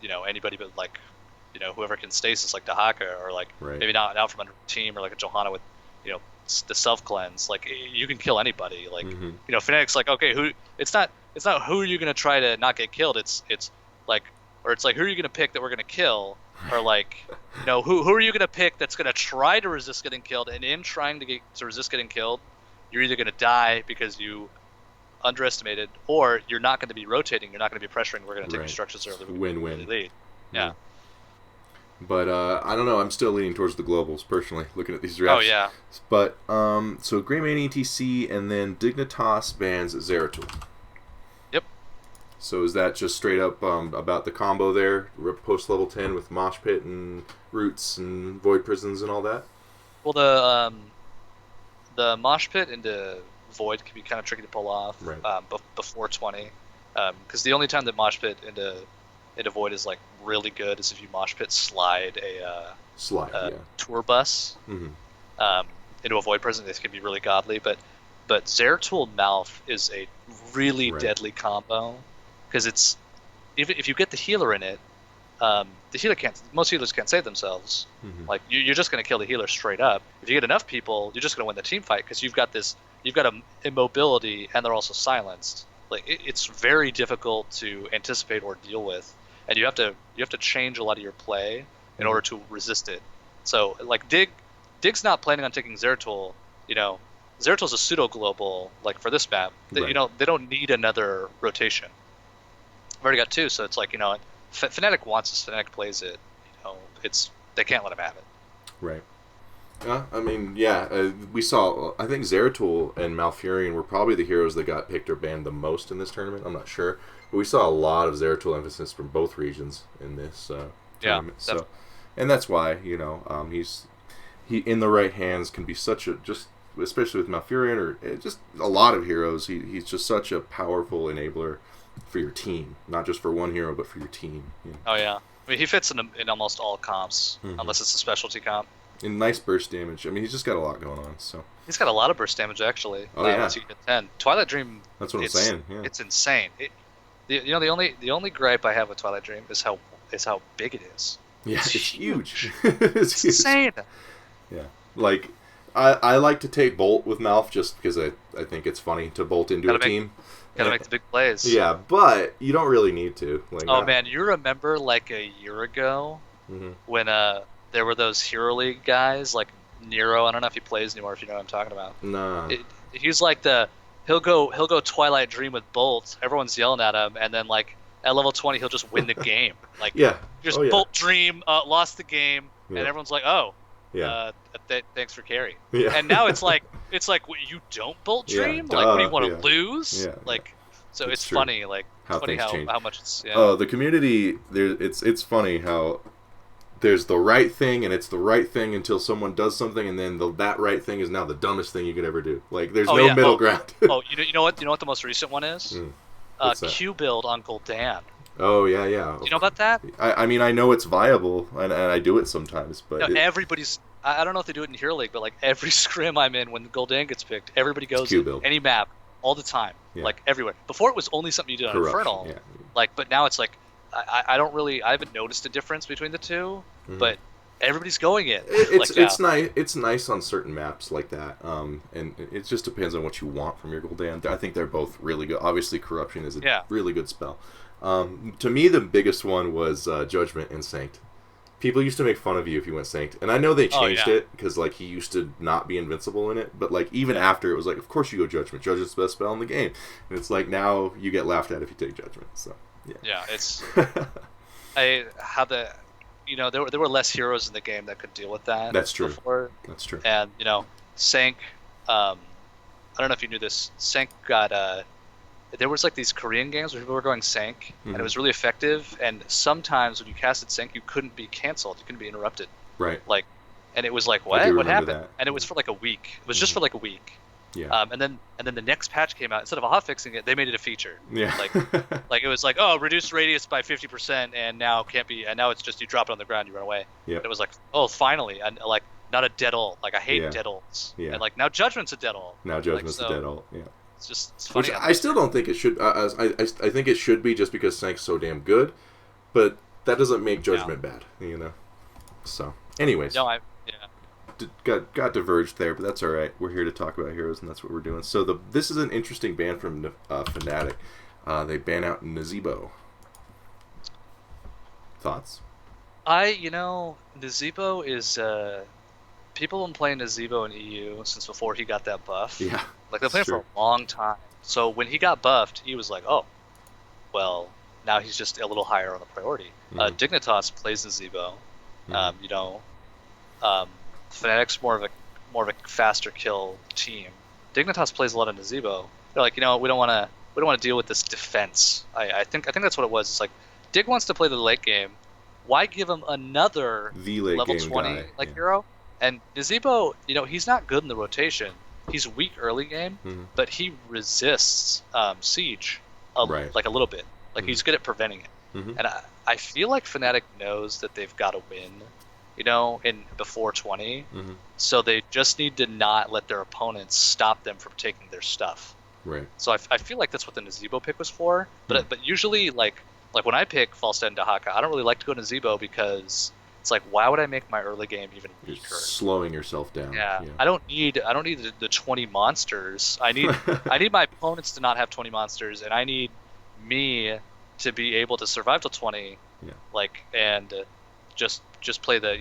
anybody but like, whoever can stasis like Dahaka or like maybe not out from under team or like a Johanna with, the self cleanse. Like you can kill anybody. Like Fnatic's like, okay, who? It's not who are you gonna try to not get killed. It's like, or it's like, who are you gonna pick that we're gonna kill, or like, who are you gonna pick that's gonna try to resist getting killed, and in trying to resist getting killed, you're either gonna die because you underestimated, or you're not going to be rotating, you're not going to be pressuring, we're going to take your structures early. Win-win. Lead. Yeah. But I don't know, I'm still leaning towards the globals, personally, looking at these drafts. Oh, yeah. But, so Greymane ETC, and then Dignitas bans Zeratul. Yep. So is that just straight up about the combo there, post level 10 with Mosh Pit and Roots and Void Prisons and all that? Well, the Mosh Pit into Void can be kind of tricky to pull off before 20, because the only time that Mosh Pit into Void is like really good is if you Mosh Pit slide a tour bus into a Void Prison. This can be really godly, but Zeratul Mouth is a really deadly combo, because it's if you get the healer in it, most healers can't save themselves. Like you're just going to kill the healer straight up. If you get enough people, you're just going to win the team fight, because you've got a immobility and they're also silenced. Like it's very difficult to anticipate or deal with, and you have to change a lot of your play in order to resist it. So like Dig's not planning on taking Zeratul. Zeratul's a pseudo global like for this map. They don't need another rotation. I've already got 2, so it's like Fnatic wants this, Fnatic plays it. They can't let him have it. Right. I mean, we saw, I think Zeratul and Malfurion were probably the heroes that got picked or banned the most in this tournament. I'm not sure. But we saw a lot of Zeratul emphasis from both regions in this tournament. So, and that's why, he in the right hands can be such a, just especially with Malfurion or just a lot of heroes, he's just such a powerful enabler for your team. Not just for one hero, but for your team. Oh, yeah. I mean, he fits in almost all comps, unless it's a specialty comp. And nice burst damage. I mean, he's just got a lot going on. So he's got a lot of burst damage, actually. Oh, yeah. Once you get 10. Twilight Dream. That's what I'm saying. Yeah. It's insane. The only gripe I have with Twilight Dream is how big it is. Yeah, it's huge. It's insane. Yeah, like I like to take Bolt with Malf just because I think it's funny to bolt into a team. Gotta make the big plays. Yeah, but you don't really need to. Man, you remember like a year ago when there were those Hero League guys like Nero. I don't know if he plays anymore. If you know what I'm talking about. Nah. He's like he'll go Twilight Dream with Bolt. Everyone's yelling at him, and then like at level 20 he'll just win the game. Like Bolt Dream lost the game, and everyone's like, oh. Yeah. Thanks for carry. Yeah. And now it's like what, you don't Bolt Dream? Yeah, like what do you want to lose? Yeah. Like so it's true. funny like how funny change. How much it's Oh, the community it's funny how there's the right thing and it's the right thing until someone does something, and then that right thing is now the dumbest thing you could ever do. Like there's no middle ground. You know what the most recent one is? Q build on Gul'dan. Oh, yeah. Do you know about that? I mean, I know it's viable, and I do it sometimes, but... everybody's... I don't know if they do it in Hero League, but like every scrim I'm in, when Gul'dan gets picked, everybody goes any map, all the time, like everywhere. Before it was only something you did on Infernal, but now it's like, I haven't noticed a difference between the two, but everybody's going it. It's nice on certain maps like that, and it just depends on what you want from your Gul'dan. I think they're both really good. Obviously, Corruption is a really good spell. To me, the biggest one was Judgment and Sanct. People used to make fun of you if you went Sanct, and I know they changed it because like he used to not be invincible in it. But like even after, it was like, of course you go Judgment. Judgment's the best spell in the game, and it's like now you get laughed at if you take Judgment. So it's there were less heroes in the game that could deal with that. That's true. Before. That's true. And Sanct. I don't know if you knew this. Sanct got there was like these Korean games where people were going Sanct, and it was really effective. And sometimes when you casted Sanct, you couldn't be canceled. You couldn't be interrupted. Right. And it was like, what happened? That. And it was for like a week. It was just for like a week. Yeah. And then the next patch came out. Instead of hotfixing it, they made it a feature. Yeah. Like it was like, oh, reduce radius by 50%, and now can't be, and now it's just you drop it on the ground, you run away. Yep. And it was like, oh, finally, and like not a dead ult. Like I hate Yeah. dead ults. Yeah. And like now Judgment's a dead ult. Now Judgment's like, a dead ult. Yeah. It's funny. Which I still don't think it should. I think it should be just because Snake's so damn good, but that doesn't make Judgment bad, you know. So, anyways. No, Got diverged there, but that's all right. We're here to talk about heroes, and that's what we're doing. So this is an interesting ban from Fnatic. They ban out Nazebo. Thoughts? Nazebo is people have been playing Nazebo in EU since before he got that buff. Yeah, like they've played for a long time. So when he got buffed, he was like, oh, well, now he's just a little higher on the priority. Mm-hmm. Dignitas plays Nazebo. Fnatic's more of a faster kill team. Dignitas plays a lot of Nazebo. They're like, we don't want to deal with this defense. I think that's what it was. It's like Dig wants to play the late game. Why give him another level 20 hero? And Nazebo, he's not good in the rotation. He's weak early game, but he resists siege like a little bit. Like he's good at preventing it. And I feel like Fnatic knows that they've got to win. In before 20, so they just need to not let their opponents stop them from taking their stuff. Right. So I feel like that's what the Nazebo pick was for. But usually, like when I pick Falstad and Dahaka, I don't really like to go Nazebo because it's like, why would I make my early game even weaker? You're slowing yourself down. Yeah. I don't need the 20 monsters. I need my opponents to not have 20 monsters, and I need me to be able to survive till 20. Yeah. And just play the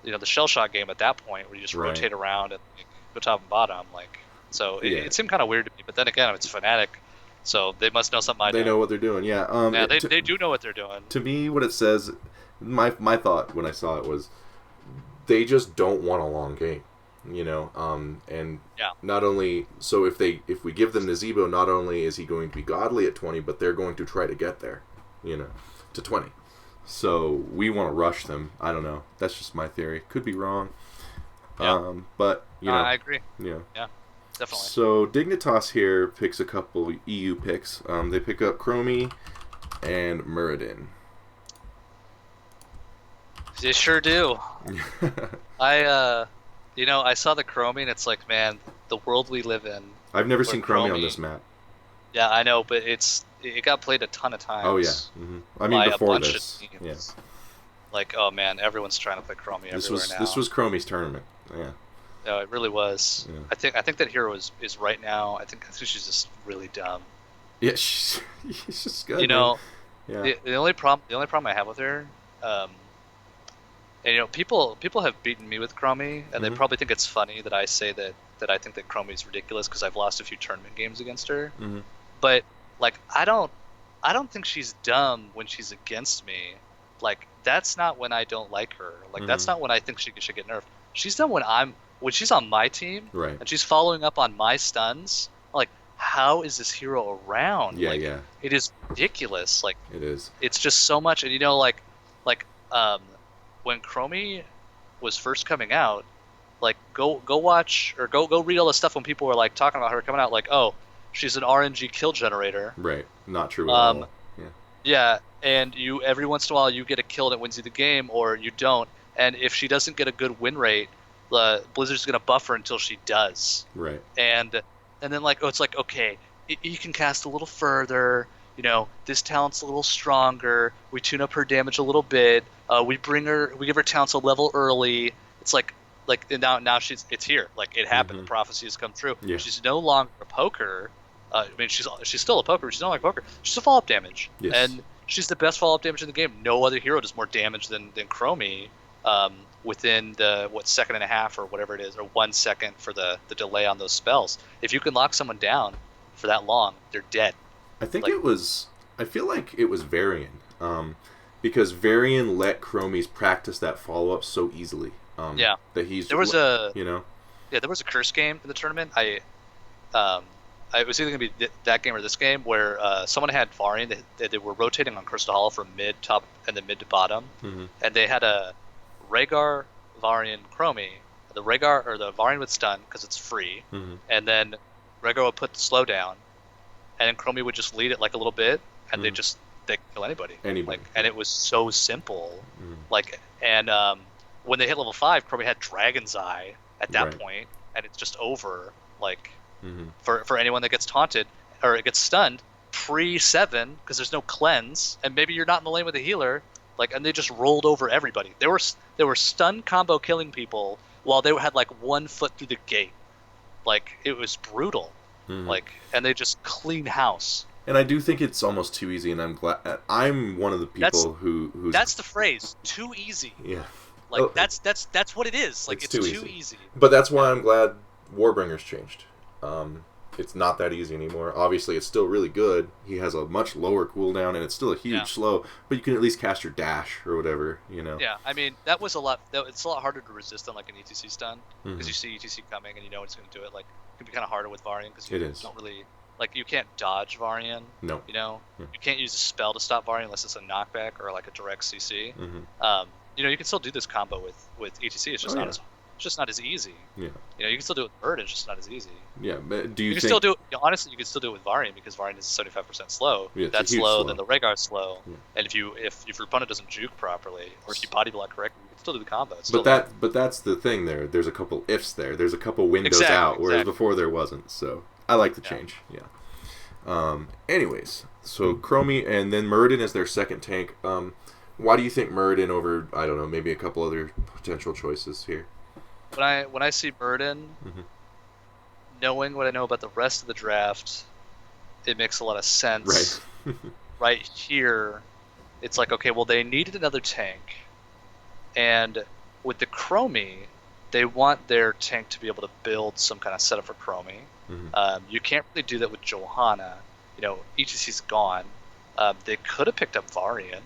the shell shot game at that point where you just rotate around and go top and bottom. It seemed kind of weird to me, but then again, it's Fnatic, so they must know something. They know what they're doing. Yeah. They do know what they're doing. To me, what it says, my thought when I saw it was, they just don't want a long game. And not only so if we give them Nazebo, not only is he going to be godly at 20, but they're going to try to get there, to 20. So we want to rush them. I don't know. That's just my theory. Could be wrong. Yeah. But I agree. Yeah, definitely. So Dignitas here picks a couple EU picks. They pick up Chromie and Muradin. They sure do. I saw the Chromie and it's like, man, the world we live in. I've never seen Chromie on this map. Yeah, I know, but it got played a ton of times. Oh yeah, I mean before this. Yeah. Like, oh man, everyone's trying to play Chromie everywhere now. This was Chromie's tournament. Yeah. No, it really was. Yeah. I think that hero is right now. I think she's just really dumb. Yeah, she's just good. Yeah. The only problem I have with her, and people have beaten me with Chromie, and they probably think it's funny that I say that I think that Chromie is ridiculous because I've lost a few tournament games against her. But I don't think she's dumb when she's against me. That's not when I don't like her. That's not when I think she should get nerfed. She's dumb when she's on my team, right? And she's following up on my stuns. How is this hero around? Yeah. It is ridiculous. It is. It's just so much, and when Chromie was first coming out, go watch or go read all the stuff when people were talking about her coming out, oh, she's an RNG kill generator. Right. Not true at all. Yeah, and every once in a while you get a kill that wins you the game, or you don't. And if she doesn't get a good win rate, Blizzard's gonna buff her until she does. Right. And then it's okay, you can cast a little further. This talent's a little stronger. We tune up her damage a little bit. We give her talents a level early. It's now it's here. It happened. The prophecy has come true. Yeah. She's no longer a poker. She's still a poker. She's not like a poker. She's a follow-up damage. Yes. And she's the best follow-up damage in the game. No other hero does more damage than Chromie within the second and a half or whatever it is, or 1 second for the delay on those spells. If you can lock someone down for that long, they're dead. I think I feel like it was Varian, because Varian let Chromies practice that follow-up so easily. That he's... There was there was a curse game in the tournament. It was either going to be that game or this game where someone had Varian. They were rotating on Crystal Hollow from mid, top, and then mid to bottom. And they had a Rhaegar, Varian, Chromie, the Rhaegar or the Varian would stun because it's free, and then Rhaegar would put the slow down, and then Chromie would just lead it like a little bit, and they could kill anybody. Anybody. And it was so simple. And when they hit level 5, Chromie had Dragon's Eye at that point, and it's just over. For anyone that gets taunted or it gets stunned pre-7 because there's no cleanse, and maybe you're not in the lane with a healer, and they just rolled over everybody. They were stun combo killing people while they had 1 foot through the gate. It was brutal. And they just clean house. And I do think it's almost too easy, and I'm glad I'm one of the people who. That's the phrase. Too easy. Yeah. That's what it is. It's too easy. But that's why I'm glad Warbringer's changed. It's not that easy anymore. Obviously, it's still really good. He has a much lower cooldown, and it's still a huge slow. But you can at least cast your dash or whatever, Yeah, I mean that was a lot. It's a lot harder to resist than an ETC stun because you see ETC coming and you know it's going to do it. It can be kind of harder with Varian because you don't really you can't dodge Varian. No. You can't use a spell to stop Varian unless it's a knockback or a direct CC. You can still do this combo with ETC. It's just not as easy. Yeah. You can still do it with Bird. It's just not as easy. Yeah, but do you can think... still do it? Honestly, you can still do it with Varian because Varian is 75% slow. Yeah, that's slow. Then the Rhaegar's slow. Yeah. And if your opponent doesn't juke properly, or if you body block correctly, you can still do the combo. But that's the thing. There's a couple ifs there. There's a couple windows out, whereas before there wasn't. So I like the change. Yeah. Anyways, so Chromie and then Muradin is their second tank. Why do you think Muradin over, I don't know, maybe a couple other potential choices here? When I see Muradin, knowing what I know about the rest of the draft, it makes a lot of sense. Right. Right here, it's okay, well, they needed another tank, and with the Chromie, they want their tank to be able to build some kind of setup for Chromie. You can't really do that with Johanna. ETC's gone. They could have picked up Varian.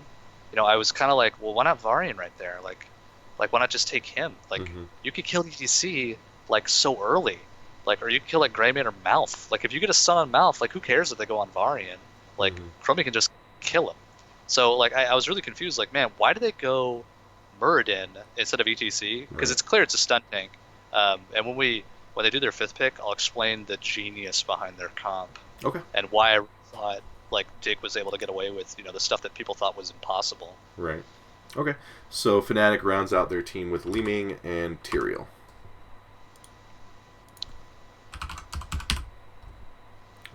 I was kind of well, why not Varian right there? Why not just take him? You could kill ETC so early, or you could kill Greymane or Mouth. If you get a stun on Mouth, who cares if they go on Varian? Chromie can just kill him. So I was really confused. Man, why did they go Muradin instead of ETC? Because it's clear it's a stun tank. And when they do their 5th pick, I'll explain the genius behind their comp. Okay. And why I thought Dig was able to get away with the stuff that people thought was impossible. Right. Okay. So Fnatic rounds out their team with Li Ming and Tyrael.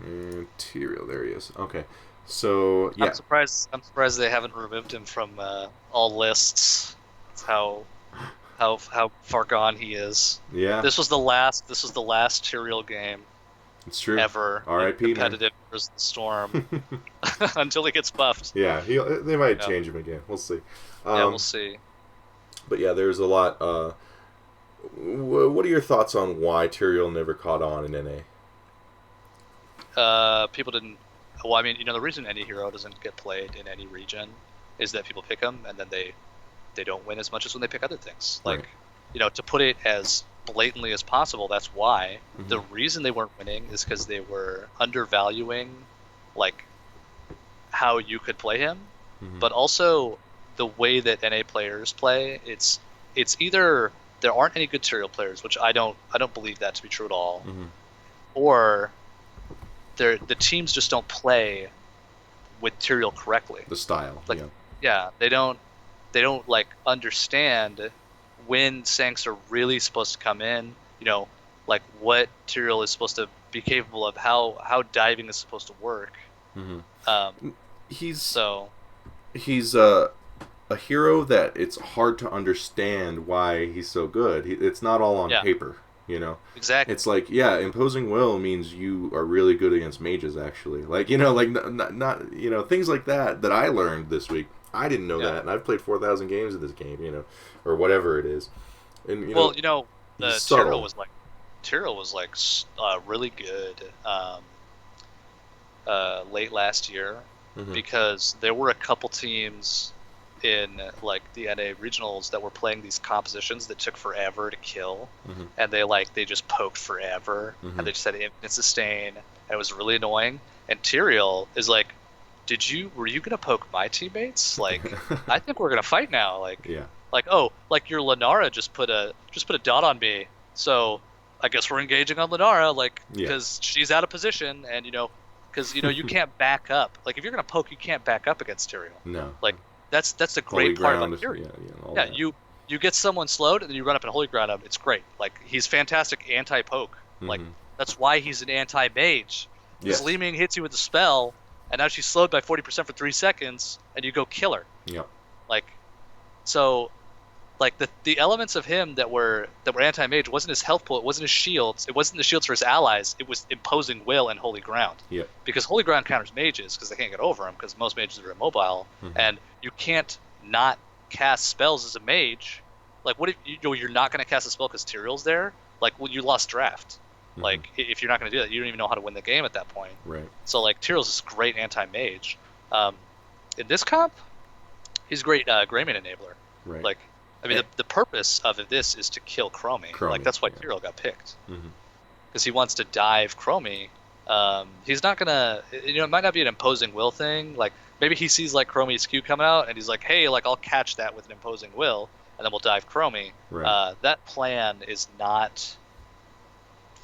And Tyrael, there he is. Okay. So yeah. I'm surprised they haven't removed him from all lists. That's how far gone he is. Yeah. This was the last Tyrael game. It's true. Ever. R.I.P. Competitive versus the Storm. Until he gets buffed. Yeah, they might change him again. We'll see. We'll see. But yeah, there's a lot. What are your thoughts on why Tyrael never caught on in NA? People didn't. Well, I mean, the reason any hero doesn't get played in any region is that people pick them and then they don't win as much as when they pick other things. Right. To put it as blatantly as possible, that's why. The reason they weren't winning is because they were undervaluing how you could play him, but also the way that NA players play. It's either there aren't any good Tyrael players, which I don't believe that to be true at all, or the teams just don't play with Tyrael correctly. The style. They don't understand when Sanks are really supposed to come in, what Tyrael is supposed to be capable of, how diving is supposed to work. He's a hero that it's hard to understand why he's so good. It's not all on paper, Exactly. It's imposing will means you are really good against mages, actually. Not things like that I learned this week. I didn't know that, and I've played 4,000 games of this game, or whatever it is. And Tyrael was really good late last year because there were a couple teams in the NA regionals that were playing these compositions that took forever to kill, and they just poked forever, and they just had infinite sustain, and it was really annoying. And Tyrael is were you gonna poke my teammates? I think we're gonna fight now. Like, oh, like your Lenara just put a dot on me, so I guess we're engaging on Lenara, like, Yeah. because she's out of position, and because you can't back up. Like, if you're gonna poke, you can't back up against Tyrael. No. Like, that's the Holy great part ground. about Tyrael. Yeah, all Yeah, that. you get someone slowed, and then you run up and holy ground him. It's great. Like, he's fantastic anti-poke. Like, that's why he's an anti-mage. Because Yes. Li Ming hits you with the spell, and now she's slowed by 40% for 3 seconds, and you go kill her. Yeah. Like, so, like the elements of him that were anti-mage wasn't his health pool, it wasn't his shields, it wasn't the shields for his allies, it was imposing will and holy ground. Yeah. Because holy ground counters mages because they can't get over him because most mages are immobile, and you can't not cast spells as a mage. Like, what if you're not going to cast a spell because Tyrael's there? Like, well, you lost draft. Like, if you're not going to do that, you don't even know how to win the game at that point. Right. So, like, Tyrael's this great anti-mage. In this comp, he's a great Greymane enabler. Right. Like, I mean, the purpose of this is to kill Chromie. Like, that's why Tyrael got picked. Because he wants to dive Chromie. He's not going to... it might not be an imposing will thing. Like, maybe he sees, like, Chromie's Q coming out, and he's like, hey, like, I'll catch that with an imposing will, and then we'll dive Chromie. Right. That plan is not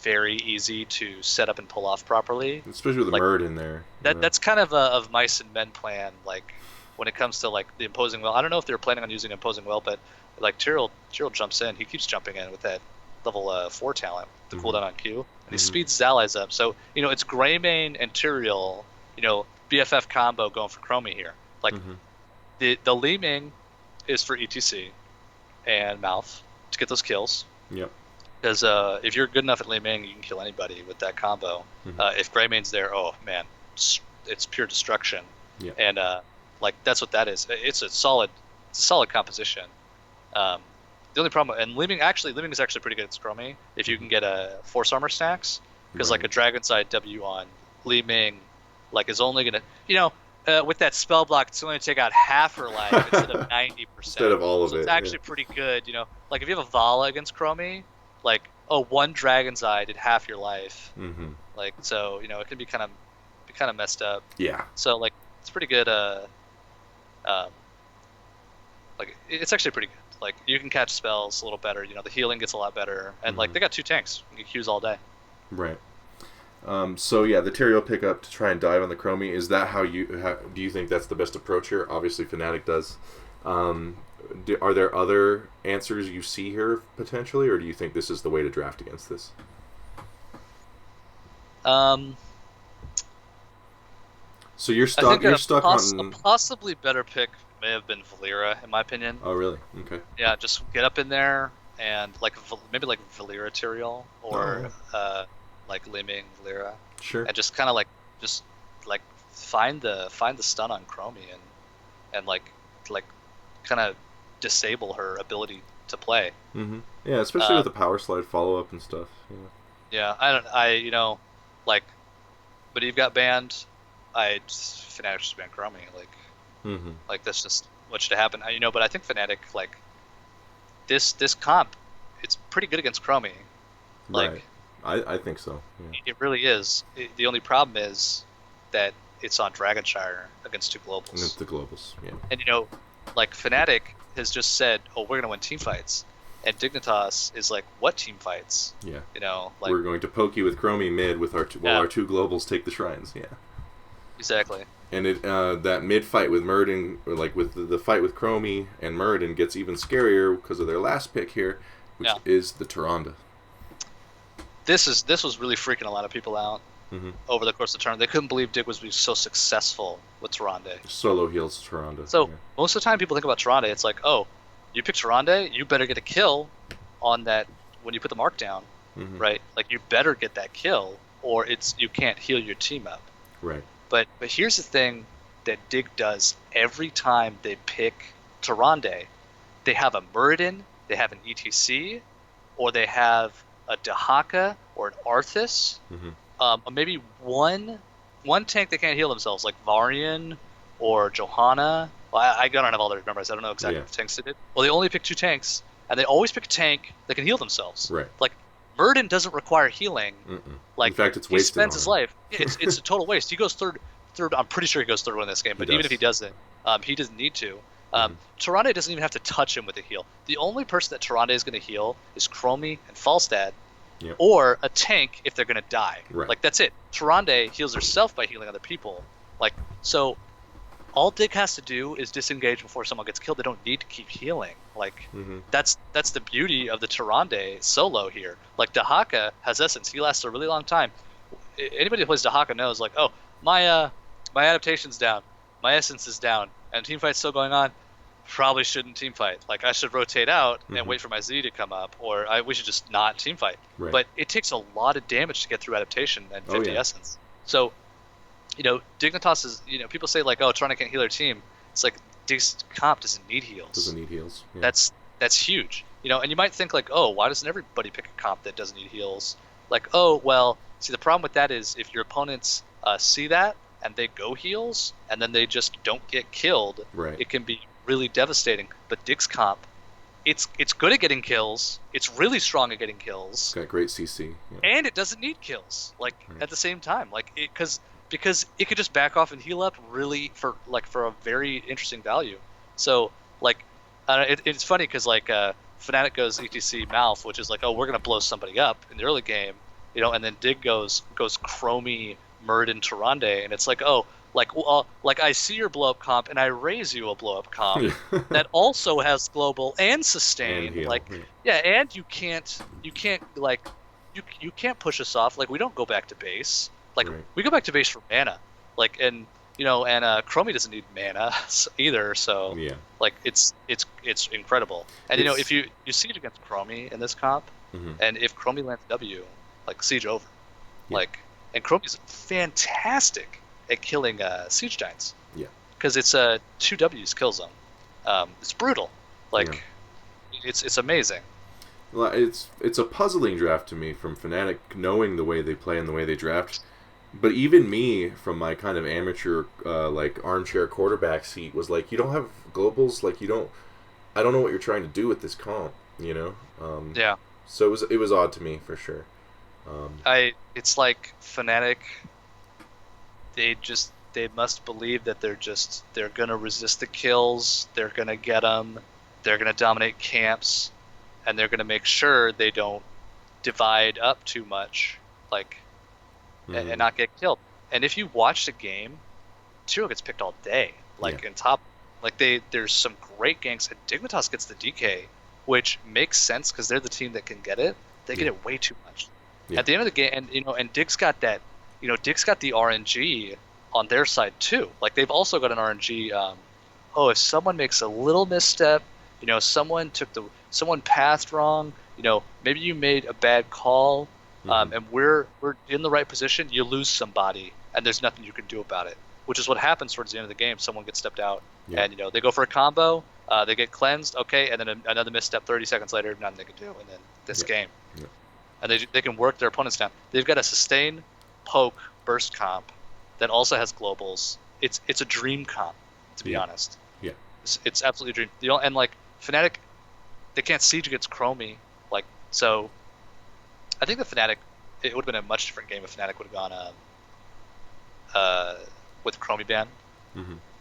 very easy to set up and pull off properly. Especially with the Murd in there. That's kind of a of mice and men plan, like, when it comes to, like, the imposing will. I don't know if they're planning on using imposing will, but, like, Tyrael jumps in. He keeps jumping in with that level 4 talent, the cooldown on Q, and he speeds his allies up. So, it's Greymane and Tyrael, BFF combo going for Chromie here. Like, the Li Ming is for ETC and Mouth to get those kills. Yep. Because if you're good enough at Li Ming, you can kill anybody with that combo. If Greymane's there, oh man, it's pure destruction. Yeah. And like, that's what that is. It's a solid composition. The only problem, and Li Ming is actually pretty good at Chromie if you can get a force armor stacks, because like a Dragon Side W on Li Ming, like, is only gonna with that spell block, it's only gonna take out half her life instead of 90%. Instead of all of it. It's actually pretty good. Like, if you have a Vala against Chromie, like, one Dragon's Eye did half your life. Like, so it can be kind of messed up. Yeah. So, like, it's pretty good. Like, it's actually pretty good. Like, you can catch spells a little better. The healing gets a lot better, and like, they got 2 tanks. You can Qs all day. Right. So yeah, the Tyrael pickup to try and dive on the Chromie, is that how do you think that's the best approach here? Obviously, Fnatic does. Are there other answers you see here potentially, or do you think this is the way to draft against this? So you're stuck. You're stuck on a possibly better pick. May have been Valera, in my opinion. Oh, really? Okay. Yeah, just get up in there and maybe like Valera Tyrael or like Li Ming Valera. Sure. And just kind of like find the stun on Chromie and like kind of disable her ability to play. Yeah, especially with the power slide follow up and stuff. Yeah, like, but you've got banned. Fnatic just banned Chromie. Like, that's just what should happen. But I think Fnatic, like, this comp, it's pretty good against Chromie. Like, right. I think so. Yeah. It really is. The only problem is that it's on Dragonshire against 2 globals. And it's the globals, yeah. And like, Fnatic has just said, "Oh, we're gonna win team fights," and Dignitas is like, "What team fights?" Yeah. Like, we're going to poke you with Chromie mid with our while our 2 globals take the shrines. Yeah. Exactly. And that mid fight with Murden, or like with the fight with Chromie and Murden, gets even scarier because of their last pick here, which is the Tyrande. This was really freaking a lot of people out over the course of the turn. They couldn't believe Dig was so successful with Tyrande. Solo heals Tyrande. So most of the time people think about Tyrande, it's like, oh, you pick Tyrande, you better get a kill on that when you put the mark down, right? Like, you better get that kill, or you can't heal your team up. Right. But here's the thing that Dig does every time they pick Tyrande. They have a Muradin, they have an ETC, or they have a Dahaka or an Arthas, or maybe one tank that can't heal themselves, like Varian or Johanna. Well, I don't have all their numbers. I don't know exactly what tanks they did. Well, they only pick 2 tanks, and they always pick a tank that can heal themselves. Right. Like, Muradin doesn't require healing. Like, in fact, it's wasted. He spends his life. It's a total waste. He goes third. I'm pretty sure he goes third one in this game. But even if he doesn't, he doesn't need to. Tyrande doesn't even have to touch him with a heal. The only person that Tyrande is going to heal is Chromie and Falstad, Yep. or a tank if they're going to die. Right. Like, that's it. Tyrande heals herself by healing other people. Like, so all Dig has to do is disengage before someone gets killed. They don't need to keep healing. Like, that's the beauty of the Tyrande solo here. Like, Dahaka has essence. He lasts a really long time. Anybody who plays Dahaka knows, like, oh, my adaptation's down, my essence is down, and team fight's still going on. Probably shouldn't team fight. Like, I should rotate out and wait for my Z to come up, or we should just not team fight. Right. But it takes a lot of damage to get through adaptation and 50 essence. So, Dignitas is, people say, like, oh, Tyrande can't heal her team. It's like, Dig's comp doesn't need heals. Doesn't need heals. Yeah. That's huge. And you might think, like, oh, why doesn't everybody pick a comp that doesn't need heals? Like, oh, well, see, the problem with that is if your opponents see that and they go heals and then they just don't get killed, it can be really devastating. But Dig's comp, it's good at getting kills. It's really strong at getting kills. It's got great CC. Yeah. And it doesn't need kills, like, at the same time. Like, because it could just back off and heal up really for a very interesting value. So, like, it's funny because, like, Fnatic goes ETC Mouth, which is like, oh, we're going to blow somebody up in the early game, and then Dig goes Chromie, Murd, and Tyrande, and it's like, oh, like I see your blow up comp and I raise you a blow up comp that also has global and sustain, and you can't push us off. Like, we don't go back to base. Like, we go back to base for mana. Like, and Chromie doesn't need mana either. So like, it's incredible. And if you siege against Chromie in this comp, and if Chromie lands W, like, siege over. Like, and Chromie's fantastic at killing siege giants. Yeah. Because it's a 2 W's kill zone. It's brutal. Like, it's amazing. Well, it's a puzzling draft to me from Fnatic, knowing the way they play and the way they draft. But even me, from my kind of amateur, like, armchair quarterback seat, was like, you don't have globals, like, I don't know what you're trying to do with this comp, So it was odd to me, for sure. It's like Fnatic, they must believe that they're gonna resist the kills, they're gonna get them, they're gonna dominate camps, and they're gonna make sure they don't divide up too much, like, and not get killed. And if you watch the game, Tiro gets picked all day, like, in top, like, there's some great ganks, and Dignitas gets the DK, which makes sense because they're the team that can get it. They get it way too much. At the end of the game, and Dig's got that. Dig's got the RNG on their side too. Like, they've also got an RNG. If someone makes a little misstep, someone passed wrong. Maybe you made a bad call, and we're in the right position. You lose somebody, and there's nothing you can do about it. Which is what happens towards the end of the game. Someone gets stepped out, and they go for a combo. They get cleansed, okay, and then another misstep 30 seconds later, nothing they can do, and then this game. Yeah. And they can work their opponents down. They've got a sustain, poke, burst comp that also has globals. It's a dream comp, to be honest. Yeah. It's absolutely a dream. And, like, Fnatic, they can't siege against Chromie. Like, so I think the Fnatic, it would have been a much different game if Fnatic would have gone with Chromie ban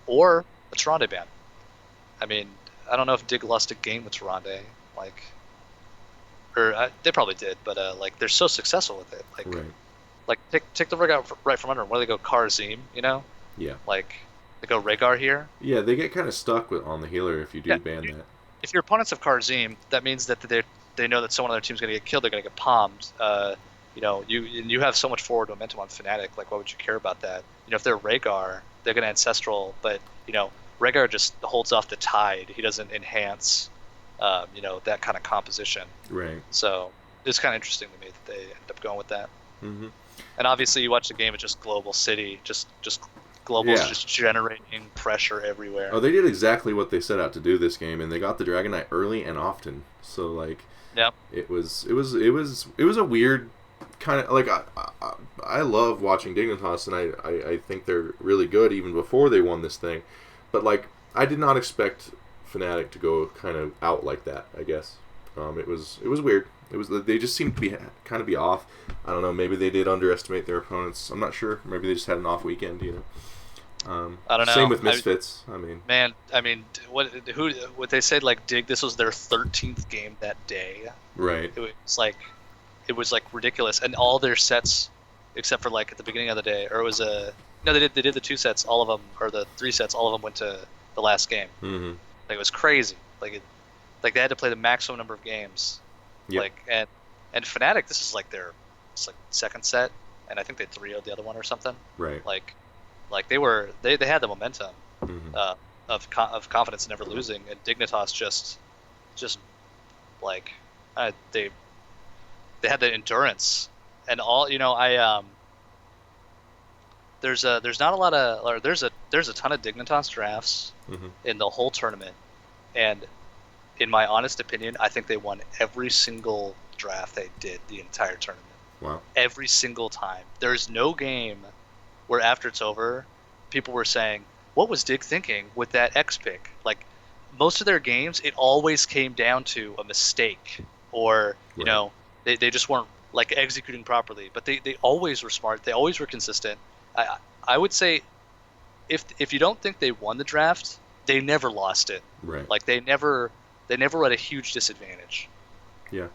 or a Tyrande ban. I mean, I don't know if Dig lost a game with Tyrande, like, or they probably did, but like, they're so successful with it. Like, like, take the rig out right from under them. Where they go Karzim, Yeah. Like, they go Rhaegar here. Yeah, they get kind of stuck on the healer if you do ban that. If your opponents have Karzim, that means that they know that someone on their team's going to get killed. They're going to get palmed. You have so much forward momentum on Fnatic. Like, why would you care about that? If they're Rhaegar, they're going to Ancestral, but Rhaegar just holds off the tide. He doesn't enhance, that kind of composition. Right. So it's kind of interesting to me that they end up going with that. Mm-hmm. And obviously, you watch the game, it's just global city, just globals just generating pressure everywhere. Oh, they did exactly what they set out to do this game, and they got the Dragon Knight early and often. So, like, it was a weird kind of, like, I love watching Dignitas, and I think they're really good even before they won this thing. But, like, I did not expect Fnatic to go kind of out like that, I guess. It was weird. They just seemed to be off. I don't know, maybe they did underestimate their opponents. I'm not sure. Maybe they just had an off weekend, I don't Same know. with Misfits. I mean, Man, I mean, what they said, like Dig, this was their 13th game that day. right. It was like ridiculous, and all their sets, except for like at the beginning of the day, or it was no, they did the 2 sets, all of them, or the 3 sets, all of them went to the last game. Mm-hmm. Like it was crazy. Like they had to play the maximum number of games. Yep. Like and Fnatic, this is like it's like second set, and I think they 3-0'd the other one or something. Right. Like they had the momentum of confidence in never losing, and Dignitas just like they had the endurance and all. There's not a lot of, or there's a ton of Dignitas drafts in the whole tournament, and in my honest opinion, I think they won every single draft they did the entire tournament. Wow. Every single time. There's no game where after it's over, people were saying, what was Dig thinking with that X pick? Like, most of their games, it always came down to a mistake, or, they just weren't, like, executing properly. But they always were smart. They always were consistent. I would say, if you don't think they won the draft, they never lost it. Right. Like, they never were at a huge disadvantage. Yeah.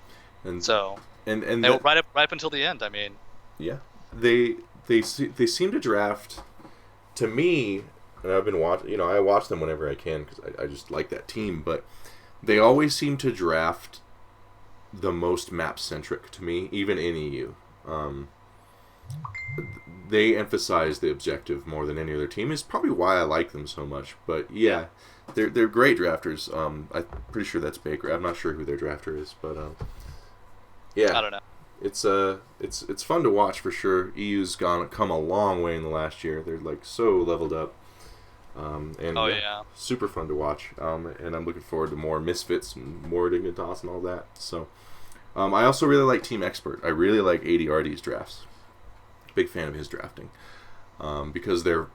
And so, and right up until the end, I mean. Yeah. They seem to draft, to me, and I've been watching, I watch them whenever I can because I just like that team, but they always seem to draft the most map-centric to me, even in EU. They emphasize the objective more than any other team. Is probably why I like them so much. But yeah, they're great drafters. I'm pretty sure that's Baker. I'm not sure who their drafter is, but yeah, I don't know. It's fun to watch for sure. EU's come a long way in the last year. They're like so leveled up. Super fun to watch. And I'm looking forward to more Misfits and more Dignitas and all that. So, I also really like Team Expert. I really like ADRD's drafts. Big fan of his drafting, because they're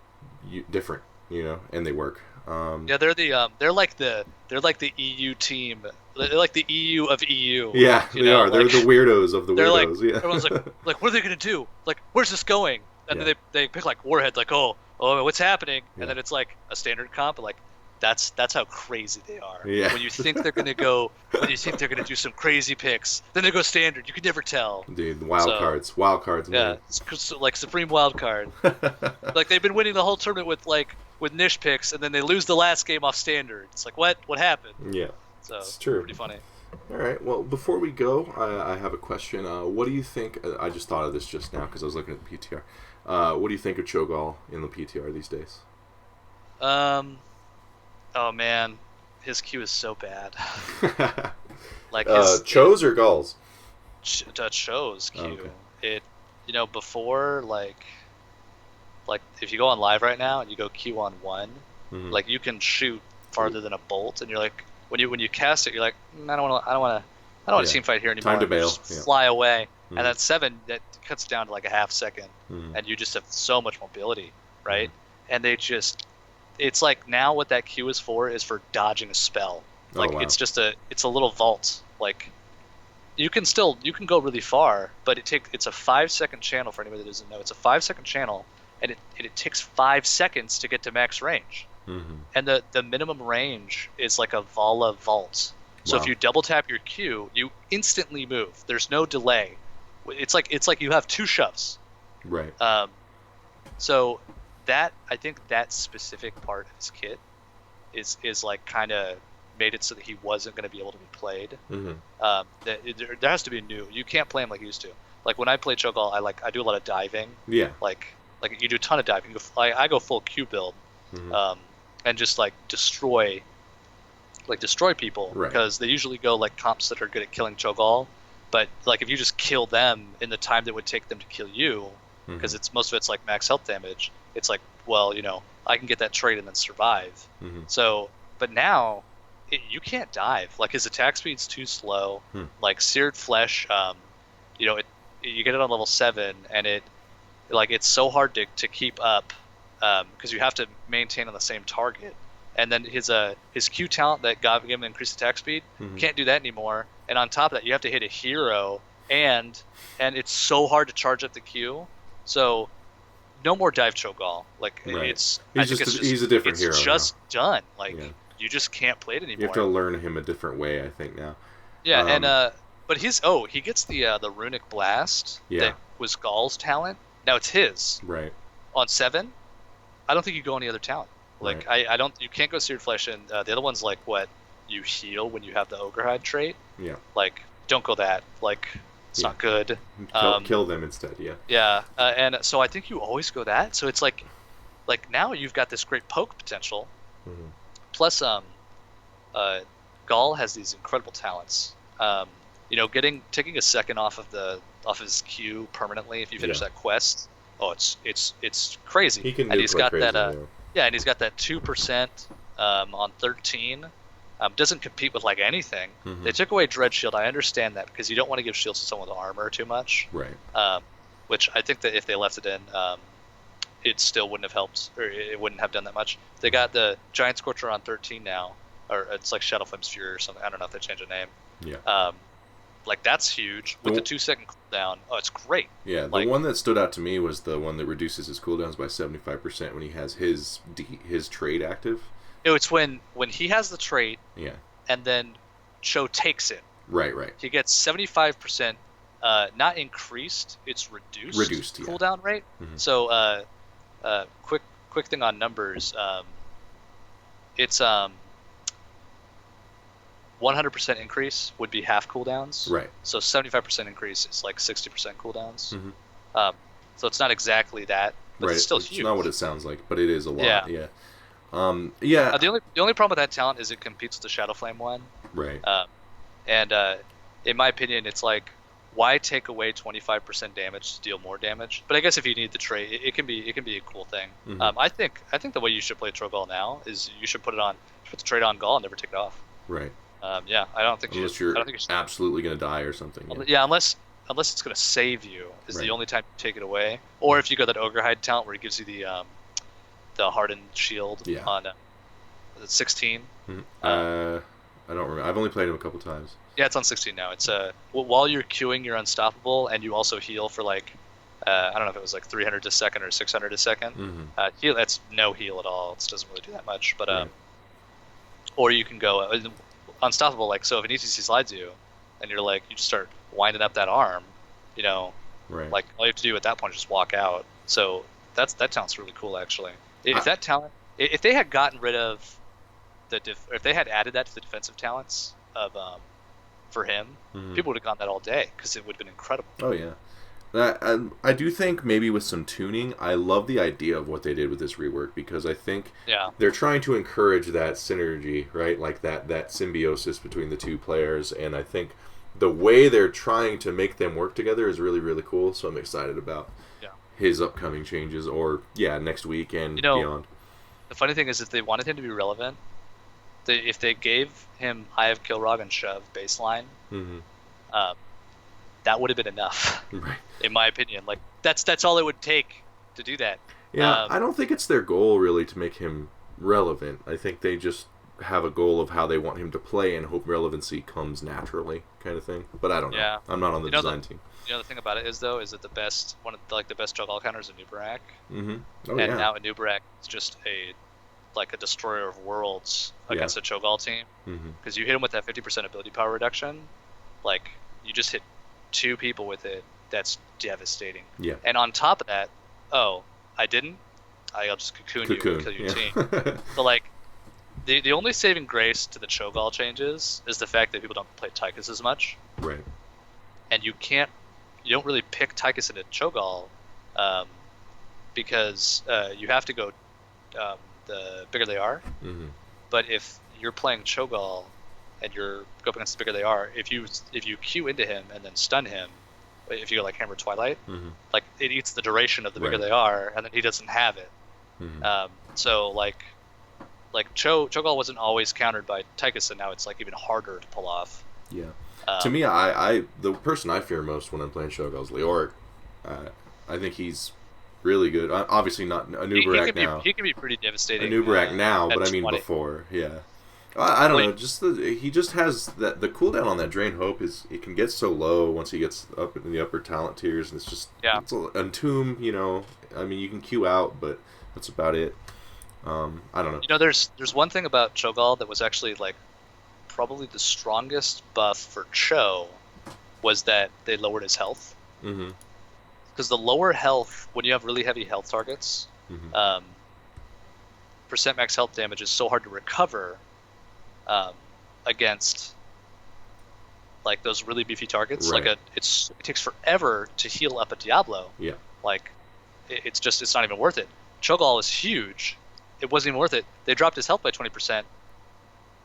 different, and they work. They're like the EU team. They're like the EU of EU. Yeah, they are. They're the weirdos of the weirdos. Like, everyone's like, what are they gonna do? Like, where's this going? And then they pick like Warhead, like, oh, what's happening? And then it's like a standard comp, but like that's how crazy they are. Yeah. When you think they're gonna do some crazy picks, then they go standard. You can never tell. Dude, wild cards. Yeah, it's like supreme wild card. Like they've been winning the whole tournament with niche picks, and then they lose the last game off standard. It's like, what happened? Yeah, so it's true. Pretty funny. All right. Well, before we go, I have a question. What do you think? I just thought of this just now because I was looking at the PTR. What do you think of Cho'Gall in the PTR these days? Oh man, his Q is so bad. Like Cho's or Gall's? Cho's Q. Okay. It before like if you go on live right now and you go Q on 1, like you can shoot farther than a bolt, and you're like when you cast it, you're like, I don't want to team fight here anymore. Time to bail. Just fly away. And at 7, that cuts down to like a half second, and you just have so much mobility, right? And it's like now what that Q is for dodging a spell. Like it's a little vault. Like you can go really far, but it's a 5-second channel for anybody that doesn't know. It's a 5-second channel, and it takes 5 seconds to get to max range. And the minimum range is like a Vala vault. So if you double tap your Q, you instantly move. There's no delay. It's like you have 2 shoves. Right. So I think that specific part of his kit is like kind of made it so that he wasn't going to be able to be played. There has to be new. You can't play him like you used to. Like when I play Cho'Gall, I do a lot of diving. Yeah. Like you do a ton of diving. I go full Q build, and just like destroy people, because they usually go like comps that are good at killing Cho'Gall. But like if you just kill them in the time that would take them to kill you, because most of it's like max health damage. It's like, well, I can get that trait and then survive. So, but now you can't dive. Like his attack speed's too slow. Like Seared Flesh, you get it on level 7, and it's so hard to keep up, because you have to maintain on the same target. And then his Q talent that gave him increased attack speed can't do that anymore. And on top of that, you have to hit a hero, and it's so hard to charge up the Q. So no more dive Cho'Gall. Like Right. it's, I He's think just it's just he's a different it's hero just now. done. Like Yeah. you just can't play it You have to anymore. learn him a different way, I think now. Yeah, and Um, but he gets the runic blast yeah. that was Gall's talent. Now it's his Right. on 7. I don't think you go any other talent. Right. Like I don't, you can't go Seared Flesh, and the other one's like what you heal when you have the Ogre Hide trait. Yeah. Like don't go that. Like it's Yeah. not good. Kill them instead. Yeah. Yeah, and so I think you always go that. So it's like now you've got this great poke potential. Mm-hmm. Plus, uh, Gall has these incredible talents. You know, taking a second off his queue permanently if you finish Yeah. that quest. Oh, it's crazy. He can And nuke he's like got crazy. that yeah, and he's got that 2% on 13. Doesn't compete with like anything. Mm-hmm. They took away Dread Shield. I understand that because you don't want to give shields to someone with armor too much. Right. Which I think that if they left it in, it still wouldn't have helped, or it wouldn't have done that much. They got the Giant Scorcher on 13 now, or it's like Shadow Flame's Fury or something. I don't know if they changed the name. Yeah. Like that's huge with the 2-second cooldown. Oh, it's great. Yeah, the like, one that stood out to me was the one that reduces his cooldowns by 75% when he has his trait active. It's when he has the trait. Yeah. And then Cho takes it. Right. He gets 75%, not increased, it's reduced yeah. cooldown rate. Mm-hmm. So, quick thing on numbers. It's 100% increase would be half cooldowns. Right. So 75% increase is like 60% cooldowns. Mm-hmm. So it's not exactly that, but right. it's still it's huge. not what it sounds like, but it is a lot. Yeah. Yeah. Yeah. The only problem with that talent is it competes with the Shadow Flame one. Right. And in my opinion, it's like, why take away 25% damage to deal more damage? But I guess if you need the trait, it can be a cool thing. Mm-hmm. I think the way you should play Trollgall now is you should put the trait on Gall and never take it off. Right. Yeah, I don't think unless you're absolutely going to die or something. Yeah. Yeah, unless it's going to save you is right. the only time you take it away. Or if you go that Ogre Hide talent where it gives you the hardened shield on 16. Mm-hmm. I don't remember. I've only played him a couple times. Yeah, it's on 16 now. It's while you're queuing, you're unstoppable, and you also heal for like I don't know if it was like 300 a second or 600 a second. Mm-hmm. Heal, that's no heal at all. It doesn't really do that much. But right. Or you can go unstoppable. Like so, if an ETC slides you, and you're like you just start winding up that arm, you know, right. like all you have to do at that point is just walk out. So that talent's really cool actually. If that talent, if they had gotten rid of if they had added that to the defensive talents of for him, mm-hmm. people would have gone that all day because it would have been incredible. Oh yeah, I do think maybe with some tuning, I love the idea of what they did with this rework because I think they're trying to encourage that synergy, right? Like that symbiosis between the two players, and I think the way they're trying to make them work together is really really cool. So I'm excited about his upcoming changes, or next week and beyond. The funny thing is, if they wanted him to be relevant, if they gave him Eye of Kilrog and Shove baseline, mm-hmm. That would have been enough, right. in my opinion. Like that's all it would take to do that. Yeah, I don't think it's their goal really to make him relevant. I think they just have a goal of how they want him to play and hope relevancy comes naturally, kind of thing. But I don't know. Yeah. I'm not on the design team. You know the thing about it is that the best the best Cho'Gall counters is Anubarak. Mm-hmm. Oh, and now Anubarak is just a destroyer of worlds against a Cho'Gall team. Because you hit him with that 50% ability power reduction, like you just hit 2 people with it. That's devastating. Yeah. And on top of that, I'll just cocoon you and kill your team. So like, the only saving grace to the Cho'Gall changes is the fact that people don't play Tychus as much. Right. And you don't really pick Tychus into Cho'Gall, because you have to go the bigger they are. Mm-hmm. But if you're playing Cho'Gall and you're go up against the bigger they are, if you Q into him and then stun him, if you go like Hammer Twilight, mm-hmm. like it eats the duration of the bigger they are, and then he doesn't have it. Mm-hmm. So like Cho'Gall wasn't always countered by Tychus, and now it's like even harder to pull off. Yeah. To me, I the person I fear most when I'm playing Cho'Gall is Leoric. I think he's really good. Obviously not Anubarak now. He can be pretty devastating. Anubarak now, but I mean 20. before. Yeah. I don't know. Just he just has the cooldown on that Drain Hope it can get so low once he gets up in the upper talent tiers, and it's just it's Entomb, I mean, you can queue out, but that's about it. I don't know. You know, there's one thing about Cho'Gall that was actually like probably the strongest buff for Cho was that they lowered his health. Mm-hmm. Because the lower health, when you have really heavy health targets, Mm-hmm. percent max health damage is so hard to recover against like those really beefy targets. Right. Like it takes forever to heal up a Diablo. Yeah. Like it's not even worth it. Cho'Gall is huge. It wasn't even worth it. They dropped his health by 20%.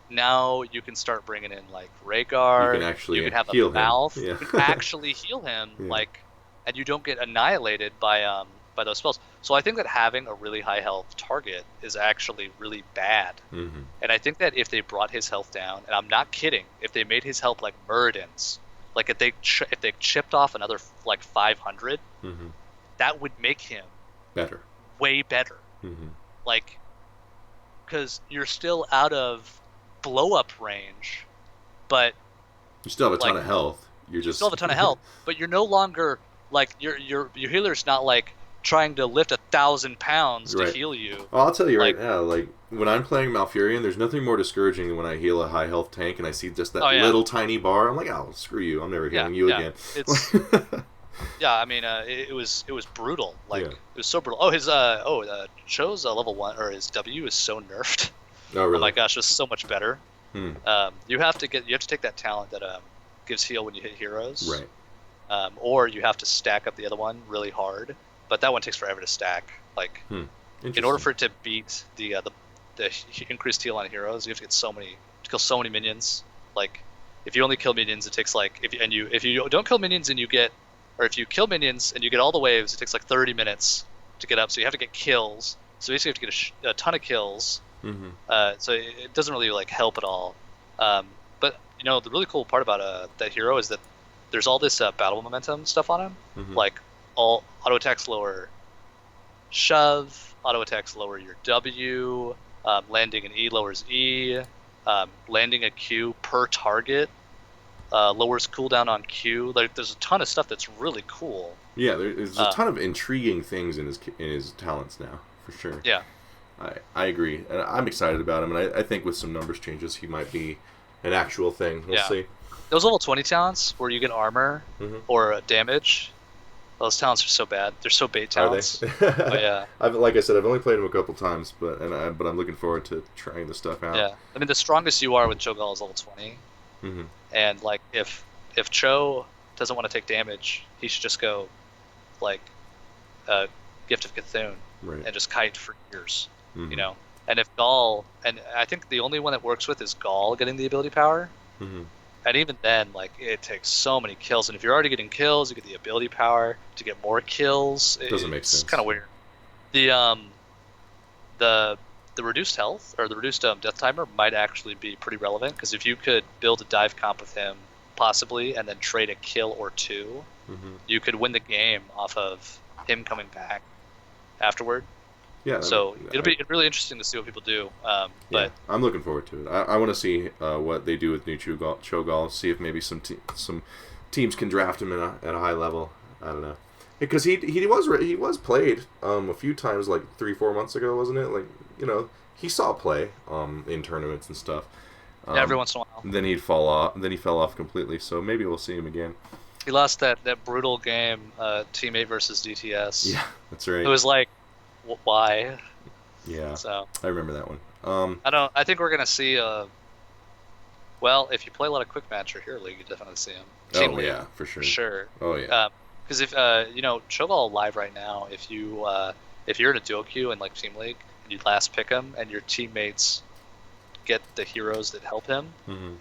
Now you can start bringing in like Rhaegar. You can actually you can have heal a mouth. him. Yeah. You can actually heal him, Yeah. like, and you don't get annihilated by those spells. So I think that having a really high health target is actually really bad. Mm-hmm. And I think that if they brought his health down, and I'm not kidding, if they made his health like Muradin's, like if they chipped off another like 500, Mm-hmm. that would make him Better. way better. Mm-hmm. Like, because you're still out of blow up range, but You still have a ton like, of health. you still have a ton of health, but you're no longer like your healer's not like trying to lift 1,000 pounds to Right. heal you. Well, I'll tell you Like- right now, like when I'm playing Malfurion, there's nothing more discouraging than when I heal a high health tank and I see just that Oh, yeah. little tiny bar. I'm like, oh, screw you! I'm never healing you again. It's yeah. I mean, it was brutal. Like Yeah. it was so brutal. Oh, his Cho's level 1 or his W is so nerfed. Oh, really? Oh my gosh, it's so much better. Hmm. You have to take that talent that gives heal when you hit heroes. Right. Or you have to stack up the other one really hard, but that one takes forever to stack. Like, in order for it to beat the increased heal on heroes, you have to kill so many minions. Like, if you only kill minions, it takes like if you don't kill minions and you get, or if you kill minions and you get all the waves, it takes like 30 minutes to get up. So you have to get kills. So basically, you have to get a ton of kills. Mm-hmm. So it doesn't really like help at all. But you know, the really cool part about that hero is that there's all this battle momentum stuff on him. Mm-hmm. Like all auto attacks lower shove, auto attacks lower your W, landing an E lowers E, landing a Q per target lowers cooldown on Q. Like there's a ton of stuff that's really cool. Yeah, there's a ton of intriguing things in his talents now, for sure. Yeah. I agree, and I'm excited about him, and I think with some numbers changes, he might be an actual thing. We'll see. Those level 20 talents where you get armor or damage, those talents are so bad. They're so bait talents. Are they? Oh, yeah. Like I said, I've only played him a couple times, but I'm looking forward to trying the stuff out. Yeah. I mean, the strongest you are with Cho'Gall is level 20. Mm-hmm. And like if Cho doesn't want to take damage, he should just go like Gift of Cthulhu and just kite for years. Mm-hmm. You know. And if Gall, and I think the only one that works with is Gall getting the ability power. Mm-hmm. And even then, like, it takes so many kills. And if you're already getting kills, you get the ability power to get more kills. Doesn't make sense. It's kind of weird. The reduced health or the reduced death timer might actually be pretty relevant, because if you could build a dive comp with him possibly and then trade a kill or two, you could win the game off of him coming back afterward. Yeah. So it'll be really interesting to see what people do. But yeah, I'm looking forward to it. I want to see what they do with new Cho'Gall. See if maybe some teams can draft him at a high level. I don't know, because he was played a few times, like 3-4 months ago, wasn't it? Like, you know, he saw play in tournaments and stuff. Every once in a while. Then he'd fall off. Then he fell off completely. So maybe we'll see him again. He lost that brutal game, teammate versus DTS. Yeah, that's right. It was like, why? Yeah. So I remember that one. I think we're gonna see. Well, if you play a lot of quick match or hero league, you definitely see him. Team league, yeah, for sure. For sure. Oh yeah. Because if you know, Cho'Gall live right now, if you're in a duo queue in like team league and you last pick him and your teammates get the heroes that help him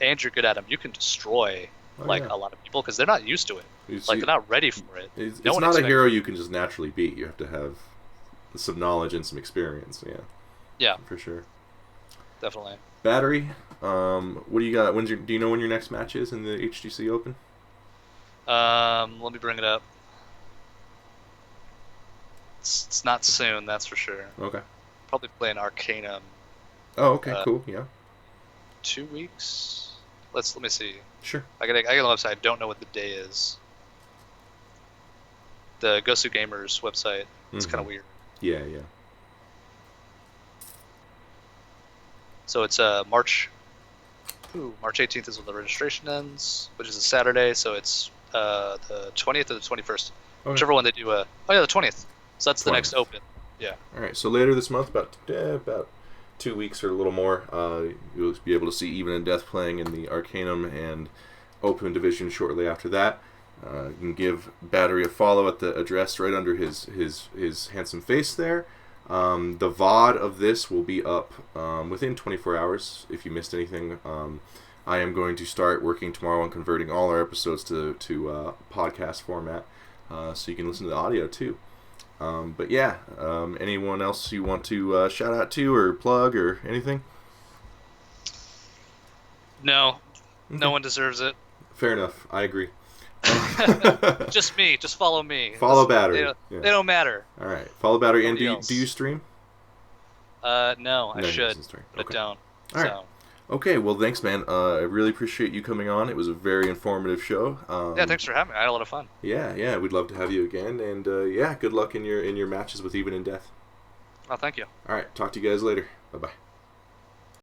and you're good at him, you can destroy a lot of people because they're not used to it. They're not ready for it. It's not a hero you can just naturally beat. You have to have some knowledge and some experience. Yeah. Yeah. For sure. Definitely. Battery. What do you got? Do you know when your next match is in the HGC Open? Let me bring it up. It's not soon, that's for sure. Okay. Probably playing Arcanum. Oh, okay, cool. Yeah. 2 weeks. Let me see. Sure. I got the website. I don't know what the day is. The Gosu Gamers website. It's kind of weird. Yeah, yeah. So it's March 18th is when the registration ends, which is a Saturday. So it's the 20th or the 21st, whichever one they do. The 20th. So that's the 20th. next open. Yeah. All right. So later this month, about 2 weeks or a little more, you'll be able to see Even in Death playing in the Arcanum and Open Division shortly after that. You can give Batterry a follow at the address right under his handsome face there. The VOD of this will be up within 24 hours. If you missed anything, I am going to start working tomorrow on converting all our episodes to podcast format, so you can listen to the audio too. But yeah, anyone else you want to shout out to or plug or anything? No, Okay. No one deserves it. Fair enough. I agree. Just me. Just follow me. Follow Battery. They don't matter. All right. Follow Battery. And Nobody do you stream? No, I he should, doesn't stream. but Okay. I don't. All right. Okay, well, thanks, man. I really appreciate you coming on. It was a very informative show. Yeah, thanks for having me. I had a lot of fun. Yeah, we'd love to have you again. And yeah, good luck in your matches with Even in Death. Oh, thank you. All right, talk to you guys later. Bye-bye.